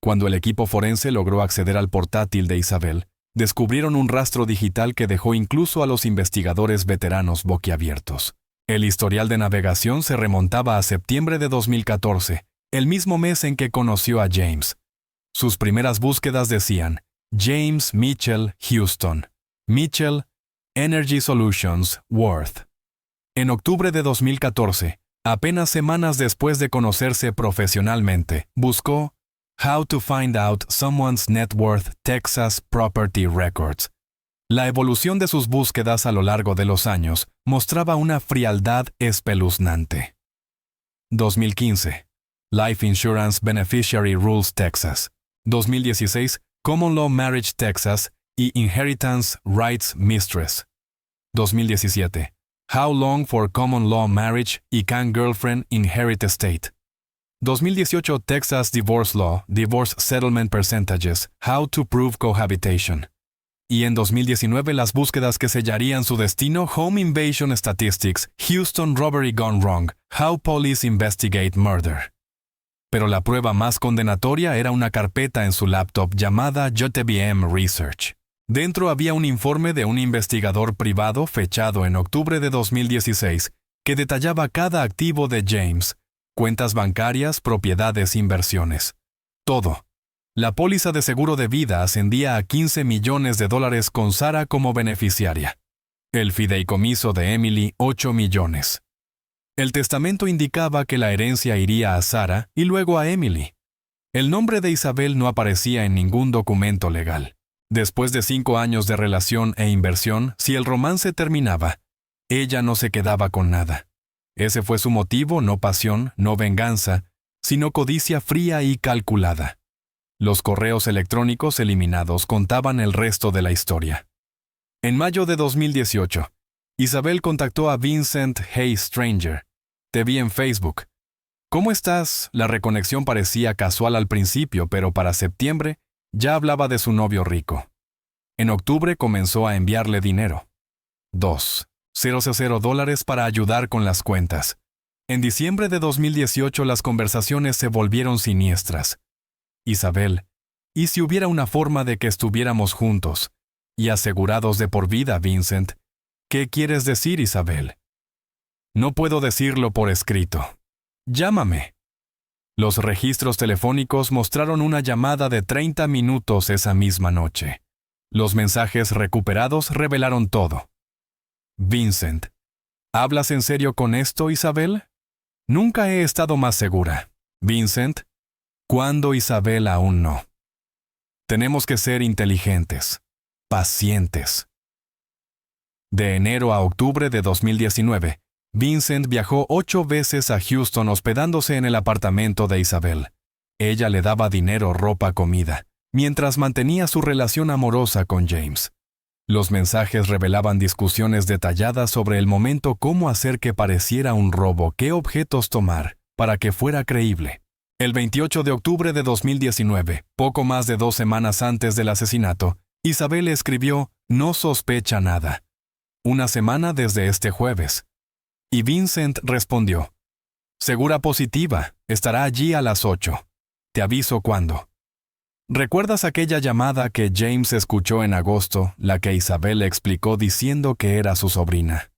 Cuando el equipo forense logró acceder al portátil de Isabel, descubrieron un rastro digital que dejó incluso a los investigadores veteranos boquiabiertos. El historial de navegación se remontaba a septiembre de 2014, el mismo mes en que conoció a James. Sus primeras búsquedas decían: James Mitchell Houston. Mitchell, Energy Solutions, Worth. En octubre de 2014, apenas semanas después de conocerse profesionalmente, buscó How to Find Out Someone's Net Worth Texas Property Records. La evolución de sus búsquedas a lo largo de los años mostraba una frialdad espeluznante. 2015. Life Insurance Beneficiary Rules Texas. 2016. Common Law Marriage Texas y Inheritance Rights Mistress. 2017. How Long for Common Law Marriage y Can Girlfriend Inherit Estate. 2018. Texas Divorce Law, Divorce Settlement Percentages, How to Prove Cohabitation. Y en 2019 las búsquedas que sellarían su destino: Home Invasion Statistics, Houston Robbery Gone Wrong, How Police Investigate Murder. Pero la prueba más condenatoria era una carpeta en su laptop llamada JTBM Research. Dentro había un informe de un investigador privado fechado en octubre de 2016 que detallaba cada activo de James: cuentas bancarias, propiedades, inversiones. Todo. La póliza de seguro de vida ascendía a $15 millones con Sarah como beneficiaria. El fideicomiso de Emily, $8 millones. El testamento indicaba que la herencia iría a Sarah y luego a Emily. El nombre de Isabel no aparecía en ningún documento legal. Después de 5 años de relación e inversión, si el romance terminaba, ella no se quedaba con nada. Ese fue su motivo: no pasión, no venganza, sino codicia fría y calculada. Los correos electrónicos eliminados contaban el resto de la historia. En mayo de 2018, Isabel contactó a Vincent: Hey Stranger, te vi en Facebook. ¿Cómo estás? La reconexión parecía casual al principio, pero para septiembre ya hablaba de su novio rico. En octubre comenzó a enviarle dinero. $2,000 para ayudar con las cuentas. En diciembre de 2018 las conversaciones se volvieron siniestras. Isabel: ¿y si hubiera una forma de que estuviéramos juntos y asegurados de por vida, Vincent? ¿Qué quieres decir, Isabel? No puedo decirlo por escrito. Llámame. Los registros telefónicos mostraron una llamada de 30 minutos esa misma noche. Los mensajes recuperados revelaron todo. Vincent: ¿hablas en serio con esto, Isabel? Nunca he estado más segura. Vincent, ¿cuándo Isabel aún no? Tenemos que ser inteligentes, pacientes. De enero a octubre de 2019, Vincent viajó 8 veces a Houston hospedándose en el apartamento de Isabel. Ella le daba dinero, ropa, comida, mientras mantenía su relación amorosa con James. Los mensajes revelaban discusiones detalladas sobre el momento, cómo hacer que pareciera un robo, qué objetos tomar, para que fuera creíble. El 28 de octubre de 2019, poco más de 2 semanas antes del asesinato, Isabel escribió: "No sospecha nada. Una semana desde este jueves". Y Vincent respondió: "Segura positiva, estará allí a las 8. Te aviso cuándo". ¿Recuerdas aquella llamada que James escuchó en agosto, la que Isabel le explicó diciendo que era su sobrina?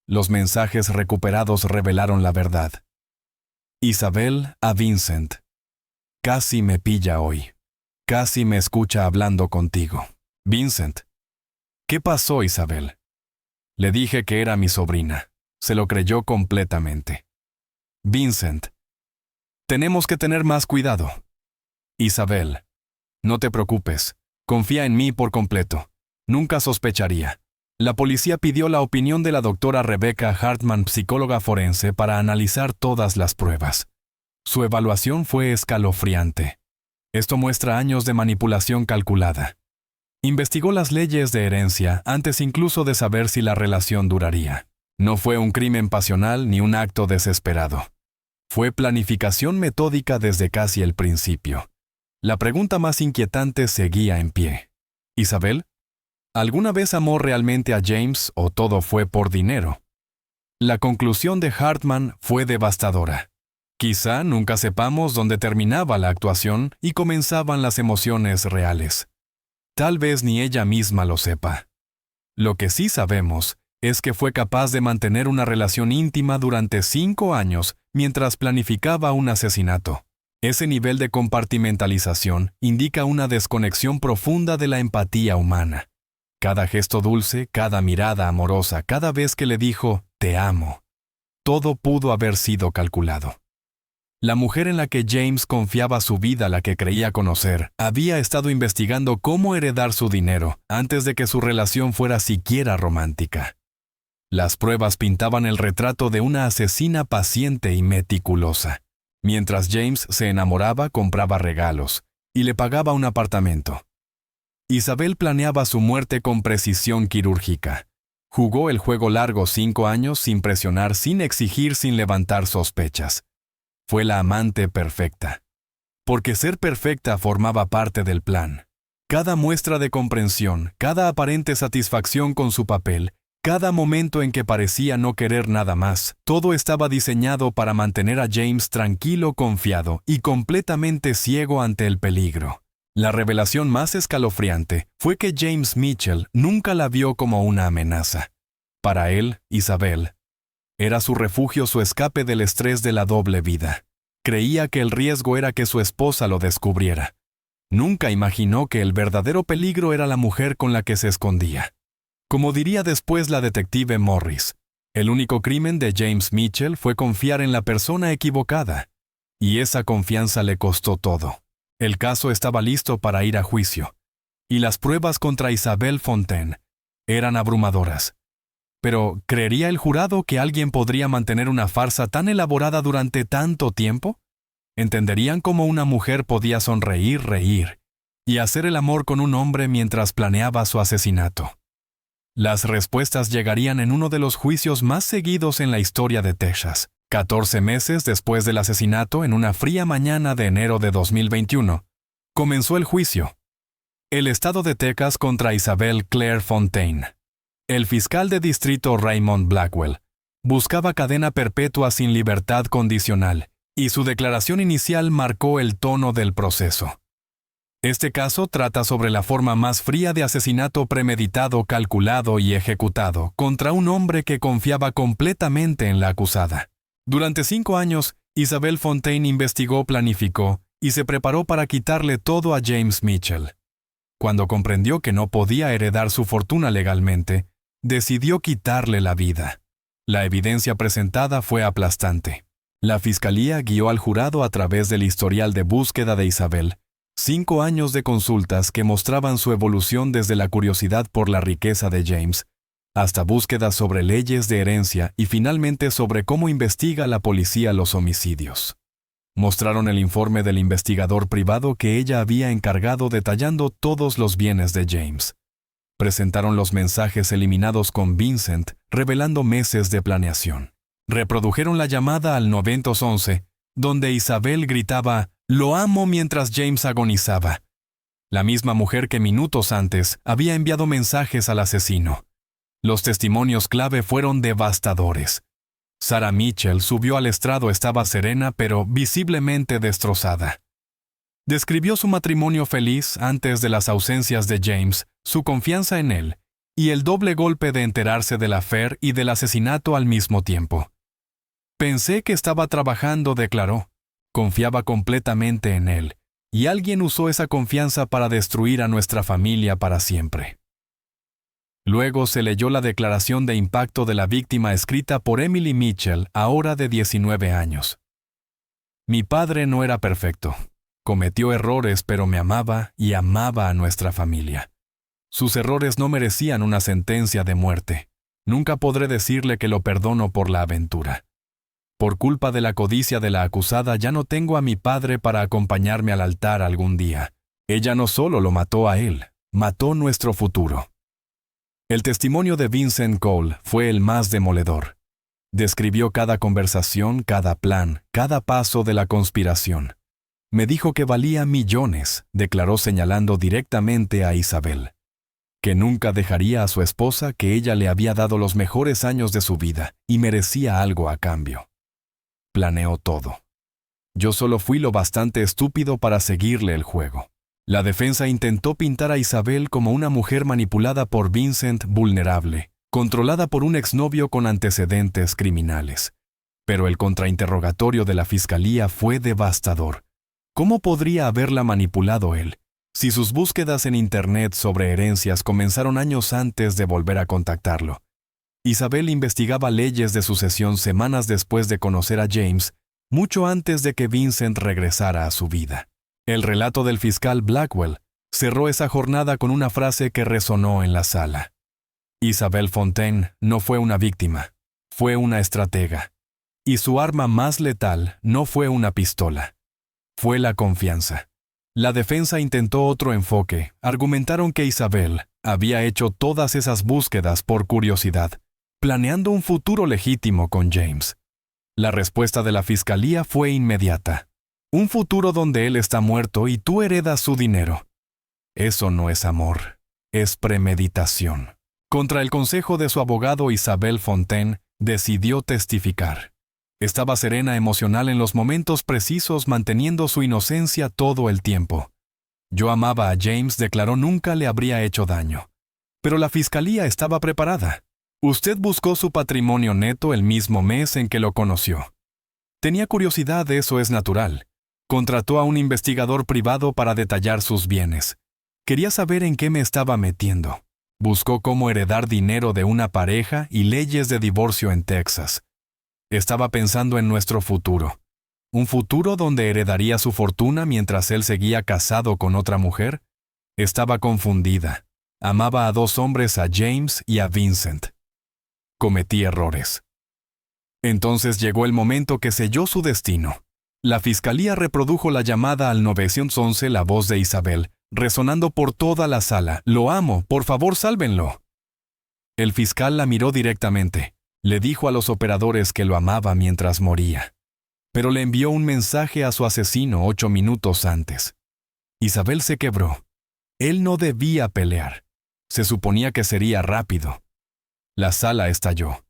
Los mensajes recuperados revelaron la verdad. Isabel a Vincent: "Casi me pilla hoy. Casi me escucha hablando contigo". Vincent: "¿Qué pasó, Isabel?". Le dije que era mi sobrina. Se lo creyó completamente. Vincent: "Tenemos que tener más cuidado". Isabel: "No te preocupes. Confía en mí por completo. Nunca sospecharía". La policía pidió la opinión de la doctora Rebecca Hartman, psicóloga forense, para analizar todas las pruebas. Su evaluación fue escalofriante. Esto muestra años de manipulación calculada. Investigó las leyes de herencia antes incluso de saber si la relación duraría. No fue un crimen pasional ni un acto desesperado. Fue planificación metódica desde casi el principio. La pregunta más inquietante seguía en pie. ¿Isabel? ¿Alguna vez amó realmente a James o todo fue por dinero? La conclusión de Hartman fue devastadora. Quizá nunca sepamos dónde terminaba la actuación y comenzaban las emociones reales. Tal vez ni ella misma lo sepa. Lo que sí sabemos es que fue capaz de mantener una relación íntima durante 5 años mientras planificaba un asesinato. Ese nivel de compartimentalización indica una desconexión profunda de la empatía humana. Cada gesto dulce, cada mirada amorosa, cada vez que le dijo "te amo", todo pudo haber sido calculado. La mujer en la que James confiaba su vida, la que creía conocer, había estado investigando cómo heredar su dinero antes de que su relación fuera siquiera romántica. Las pruebas pintaban el retrato de una asesina paciente y meticulosa. Mientras James se enamoraba, compraba regalos y le pagaba un apartamento. Isabel planeaba su muerte con precisión quirúrgica. Jugó el juego largo 5 años sin presionar, sin exigir, sin levantar sospechas. Fue la amante perfecta. Porque ser perfecta formaba parte del plan. Cada muestra de comprensión, cada aparente satisfacción con su papel, cada momento en que parecía no querer nada más, todo estaba diseñado para mantener a James tranquilo, confiado y completamente ciego ante el peligro. La revelación más escalofriante fue que James Mitchell nunca la vio como una amenaza. Para él, Isabel era su refugio, su escape del estrés de la doble vida. Creía que el riesgo era que su esposa lo descubriera. Nunca imaginó que el verdadero peligro era la mujer con la que se escondía. Como diría después la detective Morris, el único crimen de James Mitchell fue confiar en la persona equivocada. Y esa confianza le costó todo. El caso estaba listo para ir a juicio. Y las pruebas contra Isabel Fontaine eran abrumadoras. Pero, ¿creería el jurado que alguien podría mantener una farsa tan elaborada durante tanto tiempo? ¿Entenderían cómo una mujer podía sonreír, reír y hacer el amor con un hombre mientras planeaba su asesinato? Las respuestas llegarían en uno de los juicios más seguidos en la historia de Texas. 14 meses después del asesinato, en una fría mañana de enero de 2021, comenzó el juicio. El estado de Texas contra Isabel Claire Fontaine. El fiscal de distrito Raymond Blackwell buscaba cadena perpetua sin libertad condicional, y su declaración inicial marcó el tono del proceso. Este caso trata sobre la forma más fría de asesinato premeditado, calculado y ejecutado contra un hombre que confiaba completamente en la acusada. Durante 5 años, Isabel Fontaine investigó, planificó y se preparó para quitarle todo a James Mitchell. Cuando comprendió que no podía heredar su fortuna legalmente, decidió quitarle la vida. La evidencia presentada fue aplastante. La fiscalía guió al jurado a través del historial de búsqueda de Isabel, 5 años de consultas que mostraban su evolución desde la curiosidad por la riqueza de James, hasta búsquedas sobre leyes de herencia y finalmente sobre cómo investiga la policía los homicidios. Mostraron el informe del investigador privado que ella había encargado detallando todos los bienes de James. Presentaron los mensajes eliminados con Vincent, revelando meses de planeación. Reprodujeron la llamada al 911, donde Isabel gritaba, «Lo amo», mientras James agonizaba. La misma mujer que minutos antes había enviado mensajes al asesino. Los testimonios clave fueron devastadores. Sarah Mitchell subió al estrado, estaba serena pero visiblemente destrozada. Describió su matrimonio feliz antes de las ausencias de James, su confianza en él, y el doble golpe de enterarse del affair y del asesinato al mismo tiempo. «Pensé que estaba trabajando», declaró. Confiaba completamente en él, y alguien usó esa confianza para destruir a nuestra familia para siempre. Luego se leyó la declaración de impacto de la víctima escrita por Emily Mitchell, ahora de 19 años. «Mi padre no era perfecto. Cometió errores, pero me amaba y amaba a nuestra familia. Sus errores no merecían una sentencia de muerte. Nunca podré decirle que lo perdono por la aventura. Por culpa de la codicia de la acusada ya no tengo a mi padre para acompañarme al altar algún día. Ella no solo lo mató a él, mató nuestro futuro». El testimonio de Vincent Cole fue el más demoledor. Describió cada conversación, cada plan, cada paso de la conspiración. Me dijo que valía millones, declaró señalando directamente a Isabel. Que nunca dejaría a su esposa, que ella le había dado los mejores años de su vida y merecía algo a cambio. Planeó todo. Yo solo fui lo bastante estúpido para seguirle el juego. La defensa intentó pintar a Isabel como una mujer manipulada por Vincent, vulnerable, controlada por un exnovio con antecedentes criminales. Pero el contrainterrogatorio de la fiscalía fue devastador. ¿Cómo podría haberla manipulado él, si sus búsquedas en Internet sobre herencias comenzaron años antes de volver a contactarlo? Isabel investigaba leyes de sucesión semanas después de conocer a James, mucho antes de que Vincent regresara a su vida. El relato del fiscal Blackwell cerró esa jornada con una frase que resonó en la sala. Isabel Fontaine no fue una víctima, fue una estratega. Y su arma más letal no fue una pistola, fue la confianza. La defensa intentó otro enfoque. Argumentaron que Isabel había hecho todas esas búsquedas por curiosidad, planeando un futuro legítimo con James. La respuesta de la fiscalía fue inmediata. Un futuro donde él está muerto y tú heredas su dinero. Eso no es amor, es premeditación. Contra el consejo de su abogado, Isabel Fontaine decidió testificar. Estaba serena, emocional en los momentos precisos, manteniendo su inocencia todo el tiempo. Yo amaba a James, declaró, nunca le habría hecho daño. Pero la fiscalía estaba preparada. Usted buscó su patrimonio neto el mismo mes en que lo conoció. Tenía curiosidad, eso es natural. Contrató a un investigador privado para detallar sus bienes. Quería saber en qué me estaba metiendo. Buscó cómo heredar dinero de una pareja y leyes de divorcio en Texas. Estaba pensando en nuestro futuro. ¿Un futuro donde heredaría su fortuna mientras él seguía casado con otra mujer? Estaba confundida. Amaba a 2 hombres, a James y a Vincent. Cometí errores. Entonces llegó el momento que selló su destino. La fiscalía reprodujo la llamada al 911, la voz de Isabel, resonando por toda la sala. «Lo amo, por favor, sálvenlo». El fiscal la miró directamente. Le dijo a los operadores que lo amaba mientras moría. Pero le envió un mensaje a su asesino 8 minutos antes. Isabel se quebró. Él no debía pelear. Se suponía que sería rápido. La sala estalló.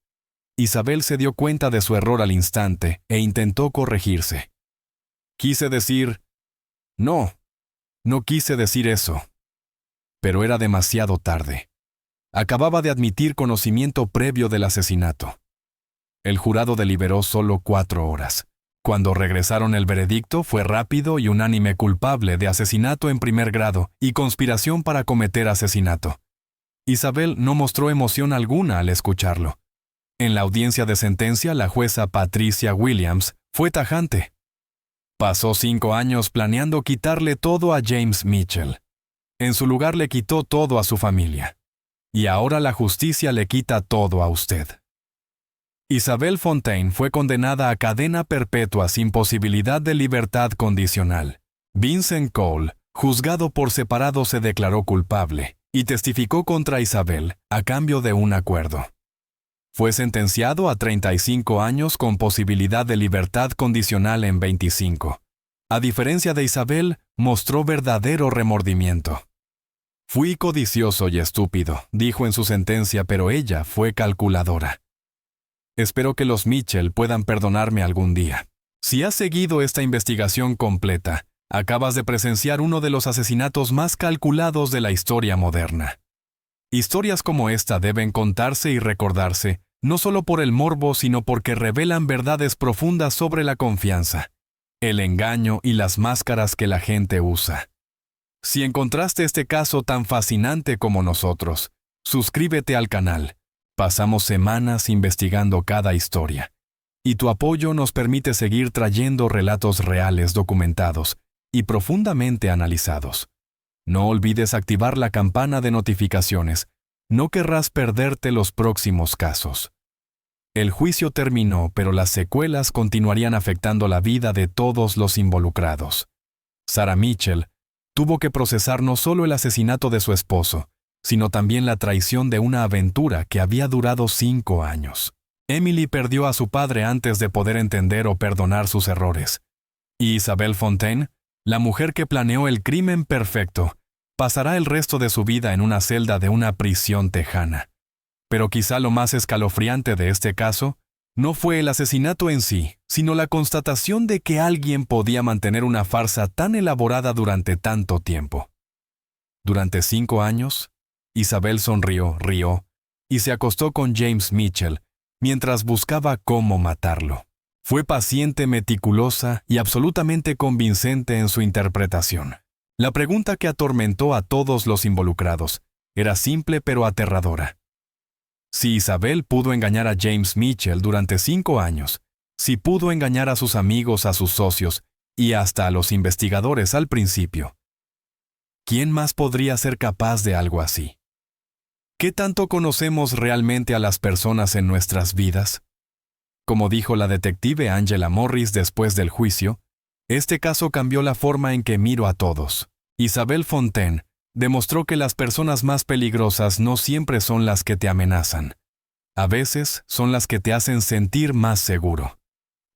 Isabel se dio cuenta de su error al instante e intentó corregirse. Quise decir... No quise decir eso. Pero era demasiado tarde. Acababa de admitir conocimiento previo del asesinato. El jurado deliberó solo 4 horas. Cuando regresaron el veredicto fue rápido y unánime: culpable de asesinato en primer grado y conspiración para cometer asesinato. Isabel no mostró emoción alguna al escucharlo. En la audiencia de sentencia, la jueza Patricia Williams fue tajante. Pasó 5 años planeando quitarle todo a James Mitchell. En su lugar le quitó todo a su familia. Y ahora la justicia le quita todo a usted. Isabel Fontaine fue condenada a cadena perpetua sin posibilidad de libertad condicional. Vincent Cole, juzgado por separado, se declaró culpable y testificó contra Isabel a cambio de un acuerdo. Fue sentenciado a 35 años con posibilidad de libertad condicional en 25. A diferencia de Isabel, mostró verdadero remordimiento. Fui codicioso y estúpido, dijo en su sentencia, pero ella fue calculadora. Espero que los Mitchell puedan perdonarme algún día. Si has seguido esta investigación completa, acabas de presenciar uno de los asesinatos más calculados de la historia moderna. Historias como esta deben contarse y recordarse, no solo por el morbo, sino porque revelan verdades profundas sobre la confianza, el engaño y las máscaras que la gente usa. Si encontraste este caso tan fascinante como nosotros, suscríbete al canal. Pasamos semanas investigando cada historia, y tu apoyo nos permite seguir trayendo relatos reales documentados y profundamente analizados. No olvides activar la campana de notificaciones. No querrás perderte los próximos casos. El juicio terminó, pero las secuelas continuarían afectando la vida de todos los involucrados. Sarah Mitchell tuvo que procesar no solo el asesinato de su esposo, sino también la traición de una aventura que había durado 5 años. Emily perdió a su padre antes de poder entender o perdonar sus errores. Y Isabel Fontaine, la mujer que planeó el crimen perfecto, pasará el resto de su vida en una celda de una prisión tejana. Pero quizá lo más escalofriante de este caso no fue el asesinato en sí, sino la constatación de que alguien podía mantener una farsa tan elaborada durante tanto tiempo. Durante 5 años, Isabel rió, y se acostó con James Mitchell mientras buscaba cómo matarlo. Fue paciente, meticulosa y absolutamente convincente en su interpretación. La pregunta que atormentó a todos los involucrados era simple pero aterradora. Si Isabel pudo engañar a James Mitchell durante 5 años, si pudo engañar a sus amigos, a sus socios y hasta a los investigadores al principio, ¿quién más podría ser capaz de algo así? ¿Qué tanto conocemos realmente a las personas en nuestras vidas? Como dijo la detective Angela Morris después del juicio, este caso cambió la forma en que miro a todos. Isabel Fontaine demostró que las personas más peligrosas no siempre son las que te amenazan. A veces son las que te hacen sentir más seguro.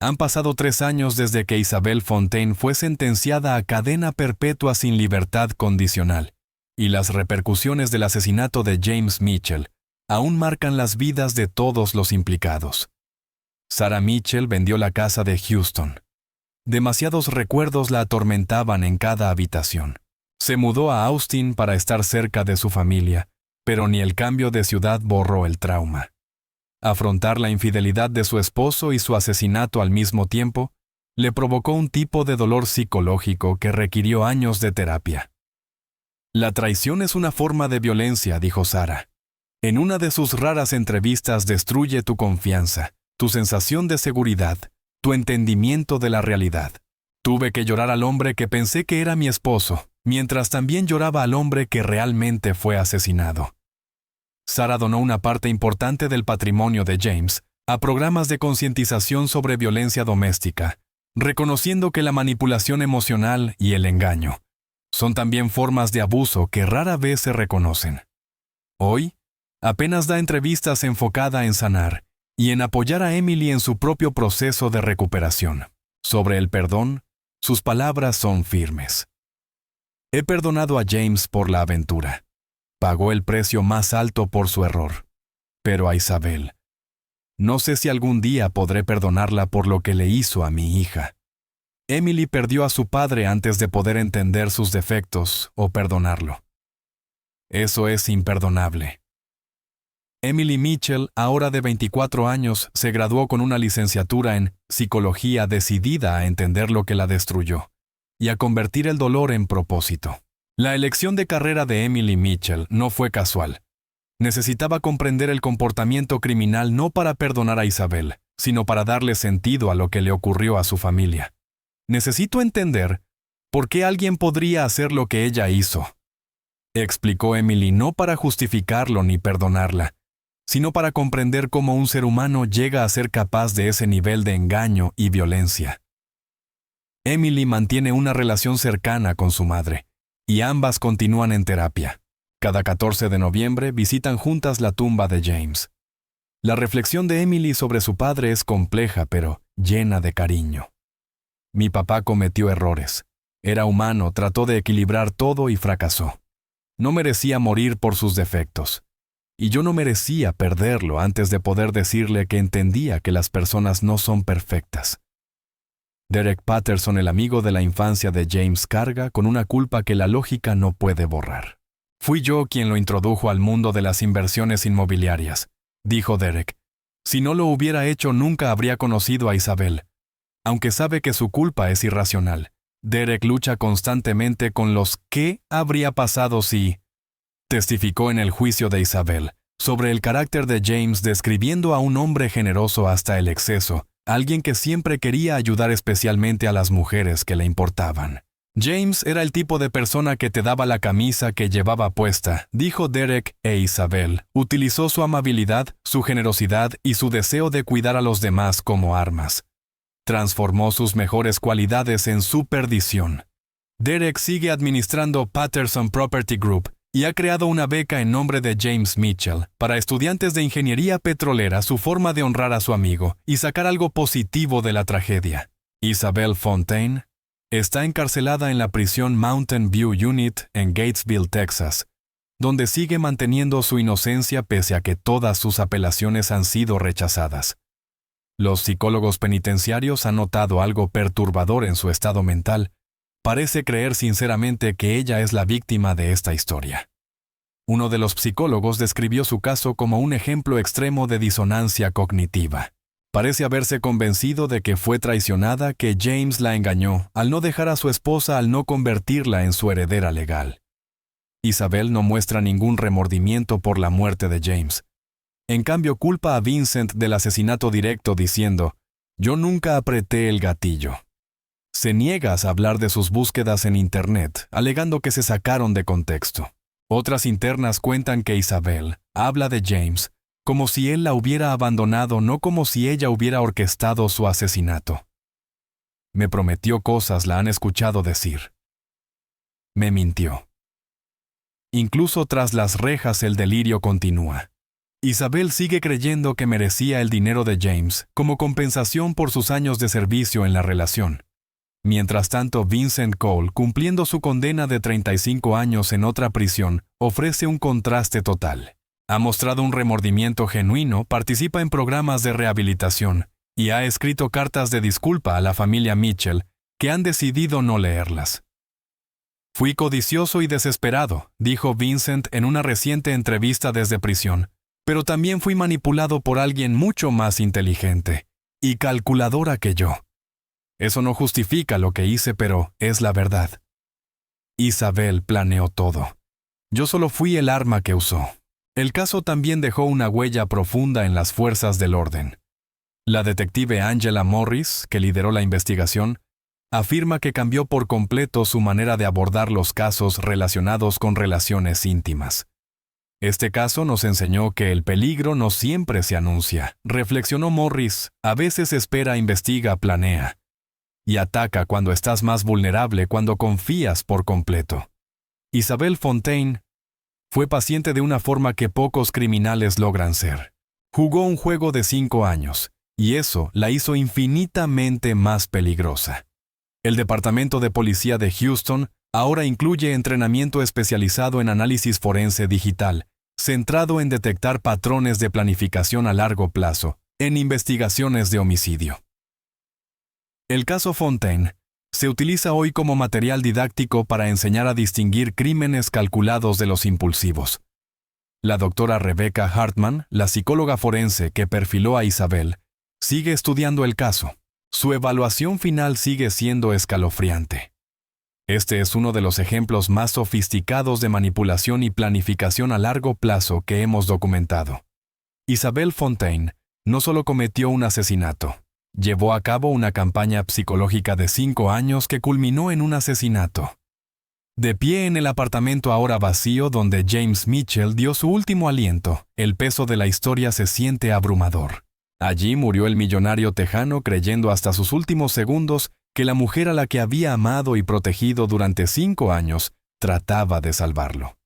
Han pasado 3 años desde que Isabel Fontaine fue sentenciada a cadena perpetua sin libertad condicional, y las repercusiones del asesinato de James Mitchell aún marcan las vidas de todos los implicados. Sarah Mitchell vendió la casa de Houston. Demasiados recuerdos la atormentaban en cada habitación. Se mudó a Austin para estar cerca de su familia, pero ni el cambio de ciudad borró el trauma. Afrontar la infidelidad de su esposo y su asesinato al mismo tiempo le provocó un tipo de dolor psicológico que requirió años de terapia. La traición es una forma de violencia, dijo Sarah. En una de sus raras entrevistas destruye tu confianza, tu sensación de seguridad, tu entendimiento de la realidad. Tuve que llorar al hombre que pensé que era mi esposo, mientras también lloraba al hombre que realmente fue asesinado. Sarah donó una parte importante del patrimonio de James a programas de concientización sobre violencia doméstica, reconociendo que la manipulación emocional y el engaño son también formas de abuso que rara vez se reconocen. Hoy, apenas da entrevistas enfocada en sanar y en apoyar a Emily en su propio proceso de recuperación. Sobre el perdón, sus palabras son firmes. He perdonado a James por la aventura. Pagó el precio más alto por su error. Pero a Isabel, no sé si algún día podré perdonarla por lo que le hizo a mi hija. Emily perdió a su padre antes de poder entender sus defectos o perdonarlo. Eso es imperdonable. Emily Mitchell, ahora de 24 años, se graduó con una licenciatura en psicología, decidida a entender lo que la destruyó y a convertir el dolor en propósito. La elección de carrera de Emily Mitchell no fue casual. Necesitaba comprender el comportamiento criminal no para perdonar a Isabel, sino para darle sentido a lo que le ocurrió a su familia. Necesito entender por qué alguien podría hacer lo que ella hizo, explicó Emily, no para justificarlo ni perdonarla, sino para comprender cómo un ser humano llega a ser capaz de ese nivel de engaño y violencia. Emily mantiene una relación cercana con su madre, y ambas continúan en terapia. Cada 14 de noviembre visitan juntas la tumba de James. La reflexión de Emily sobre su padre es compleja, pero llena de cariño. Mi papá cometió errores. Era humano, trató de equilibrar todo y fracasó. No merecía morir por sus defectos. Y yo no merecía perderlo antes de poder decirle que entendía que las personas no son perfectas. Derek Patterson, el amigo de la infancia de James, carga con una culpa que la lógica no puede borrar. Fui yo quien lo introdujo al mundo de las inversiones inmobiliarias, dijo Derek. Si no lo hubiera hecho, nunca habría conocido a Isabel. Aunque sabe que su culpa es irracional, Derek lucha constantemente con los ¿qué habría pasado si? Testificó en el juicio de Isabel sobre el carácter de James, describiendo a un hombre generoso hasta el exceso, alguien que siempre quería ayudar especialmente a las mujeres que le importaban. James era el tipo de persona que te daba la camisa que llevaba puesta, dijo Derek, e Isabel utilizó su amabilidad, su generosidad y su deseo de cuidar a los demás como armas. Transformó sus mejores cualidades en su perdición. Derek sigue administrando Patterson Property Group y ha creado una beca en nombre de James Mitchell para estudiantes de ingeniería petrolera, su forma de honrar a su amigo y sacar algo positivo de la tragedia. Isabel Fontaine está encarcelada en la prisión Mountain View Unit en Gatesville, Texas, donde sigue manteniendo su inocencia pese a que todas sus apelaciones han sido rechazadas. Los psicólogos penitenciarios han notado algo perturbador en su estado mental. Parece creer sinceramente que ella es la víctima de esta historia. Uno de los psicólogos describió su caso como un ejemplo extremo de disonancia cognitiva. Parece haberse convencido de que fue traicionada, que James la engañó al no dejar a su esposa, al no convertirla en su heredera legal. Isabel no muestra ningún remordimiento por la muerte de James. En cambio, culpa a Vincent del asesinato directo diciendo, «Yo nunca apreté el gatillo». Se niega a hablar de sus búsquedas en Internet, alegando que se sacaron de contexto. Otras internas cuentan que Isabel habla de James como si él la hubiera abandonado, no como si ella hubiera orquestado su asesinato. Me prometió cosas, la han escuchado decir. Me mintió. Incluso tras las rejas el delirio continúa. Isabel sigue creyendo que merecía el dinero de James como compensación por sus años de servicio en la relación. Mientras tanto, Vincent Cole, cumpliendo su condena de 35 años en otra prisión, ofrece un contraste total. Ha mostrado un remordimiento genuino, participa en programas de rehabilitación y ha escrito cartas de disculpa a la familia Mitchell, que han decidido no leerlas. Fui codicioso y desesperado, dijo Vincent en una reciente entrevista desde prisión, pero también fui manipulado por alguien mucho más inteligente y calculadora que yo. Eso no justifica lo que hice, pero es la verdad. Isabel planeó todo. Yo solo fui el arma que usó. El caso también dejó una huella profunda en las fuerzas del orden. La detective Angela Morris, que lideró la investigación, afirma que cambió por completo su manera de abordar los casos relacionados con relaciones íntimas. Este caso nos enseñó que el peligro no siempre se anuncia, reflexionó Morris, a veces espera, investiga, planea. Y ataca cuando estás más vulnerable, cuando confías por completo. Isabel Fontaine fue paciente de una forma que pocos criminales logran ser. Jugó un juego de 5 años, y eso la hizo infinitamente más peligrosa. El Departamento de Policía de Houston ahora incluye entrenamiento especializado en análisis forense digital, centrado en detectar patrones de planificación a largo plazo, en investigaciones de homicidio. El caso Fontaine se utiliza hoy como material didáctico para enseñar a distinguir crímenes calculados de los impulsivos. La doctora Rebecca Hartman, la psicóloga forense que perfiló a Isabel, sigue estudiando el caso. Su evaluación final sigue siendo escalofriante. Este es uno de los ejemplos más sofisticados de manipulación y planificación a largo plazo que hemos documentado. Isabelle Fontaine no solo cometió un asesinato, llevó a cabo una campaña psicológica de 5 años que culminó en un asesinato. De pie en el apartamento ahora vacío donde James Mitchell dio su último aliento, el peso de la historia se siente abrumador. Allí murió el millonario tejano creyendo hasta sus últimos segundos que la mujer a la que había amado y protegido durante 5 años trataba de salvarlo.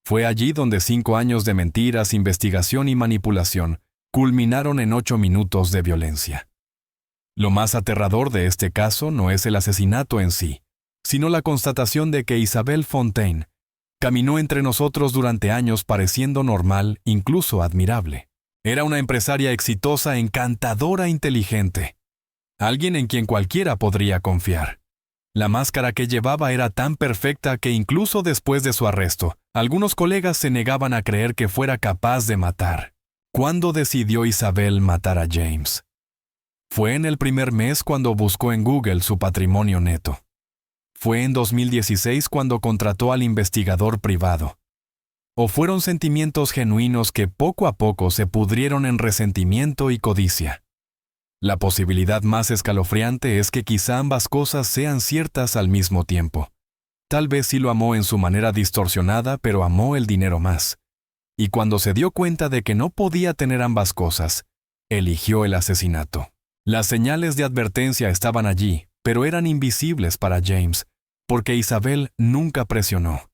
Fue allí donde 5 años de mentiras, investigación y manipulación culminaron en 8 minutos de violencia. Lo más aterrador de este caso no es el asesinato en sí, sino la constatación de que Isabelle Fontaine caminó entre nosotros durante años pareciendo normal, incluso admirable. Era una empresaria exitosa, encantadora, inteligente. Alguien en quien cualquiera podría confiar. La máscara que llevaba era tan perfecta que incluso después de su arresto, algunos colegas se negaban a creer que fuera capaz de matar. ¿Cuándo decidió Isabelle matar a James? Fue en el primer mes cuando buscó en Google su patrimonio neto. Fue en 2016 cuando contrató al investigador privado. ¿O fueron sentimientos genuinos que poco a poco se pudrieron en resentimiento y codicia? La posibilidad más escalofriante es que quizá ambas cosas sean ciertas al mismo tiempo. Tal vez sí lo amó en su manera distorsionada, pero amó el dinero más. Y cuando se dio cuenta de que no podía tener ambas cosas, eligió el asesinato. Las señales de advertencia estaban allí, pero eran invisibles para James, porque Isabelle nunca presionó.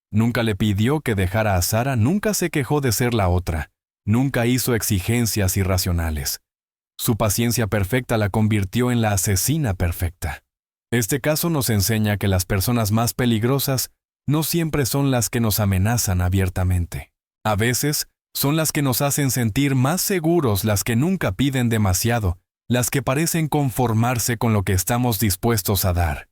Nunca le pidió que dejara a Sarah, nunca se quejó de ser la otra, nunca hizo exigencias irracionales. Su paciencia perfecta la convirtió en la asesina perfecta. Este caso nos enseña que las personas más peligrosas no siempre son las que nos amenazan abiertamente. A veces, son las que nos hacen sentir más seguros, las que nunca piden demasiado, las que parecen conformarse con lo que estamos dispuestos a dar.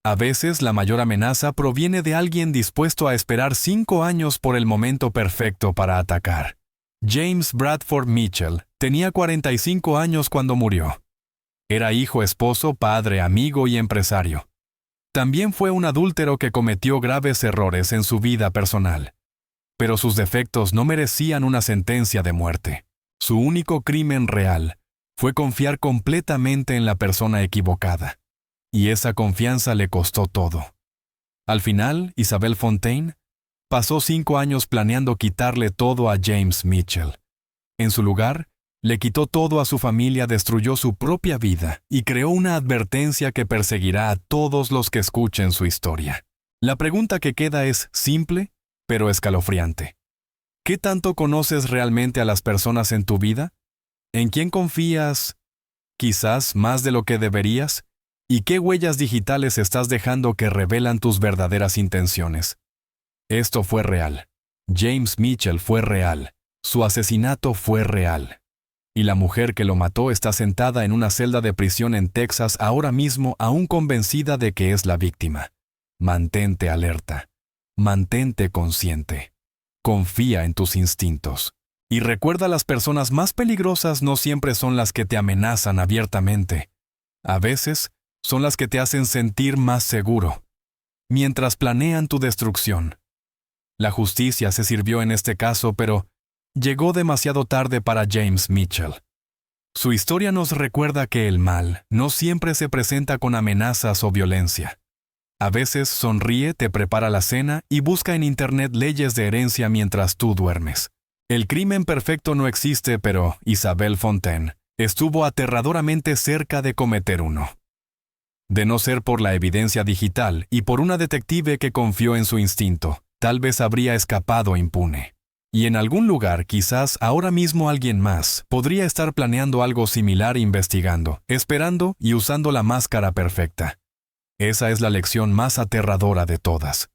A veces, la mayor amenaza proviene de alguien dispuesto a esperar 5 años por el momento perfecto para atacar. James Bradford Mitchell tenía 45 años cuando murió. Era hijo, esposo, padre, amigo y empresario. También fue un adúltero que cometió graves errores en su vida personal. Pero sus defectos no merecían una sentencia de muerte. Su único crimen real fue confiar completamente en la persona equivocada. Y esa confianza le costó todo. Al final, Isabelle Fontaine pasó 5 años planeando quitarle todo a James Mitchell. En su lugar, le quitó todo a su familia, destruyó su propia vida y creó una advertencia que perseguirá a todos los que escuchen su historia. La pregunta que queda es simple, pero escalofriante. ¿Qué tanto conoces realmente a las personas en tu vida? ¿En quién confías? ¿Quizás más de lo que deberías? ¿Y qué huellas digitales estás dejando que revelan tus verdaderas intenciones? Esto fue real. James Mitchell fue real. Su asesinato fue real. Y la mujer que lo mató está sentada en una celda de prisión en Texas ahora mismo, aún convencida de que es la víctima. Mantente alerta. Mantente consciente. Confía en tus instintos. Y recuerda, las personas más peligrosas no siempre son las que te amenazan abiertamente. A veces, son las que te hacen sentir más seguro, mientras planean tu destrucción. La justicia se sirvió en este caso, pero llegó demasiado tarde para James Mitchell. Su historia nos recuerda que el mal no siempre se presenta con amenazas o violencia. A veces sonríe, te prepara la cena y busca en Internet leyes de herencia mientras tú duermes. El crimen perfecto no existe, pero Isabelle Fontaine estuvo aterradoramente cerca de cometer uno. De no ser por la evidencia digital y por una detective que confió en su instinto, tal vez habría escapado impune. Y en algún lugar, quizás ahora mismo alguien más podría estar planeando algo similar, investigando, esperando y usando la máscara perfecta. Esa es la lección más aterradora de todas.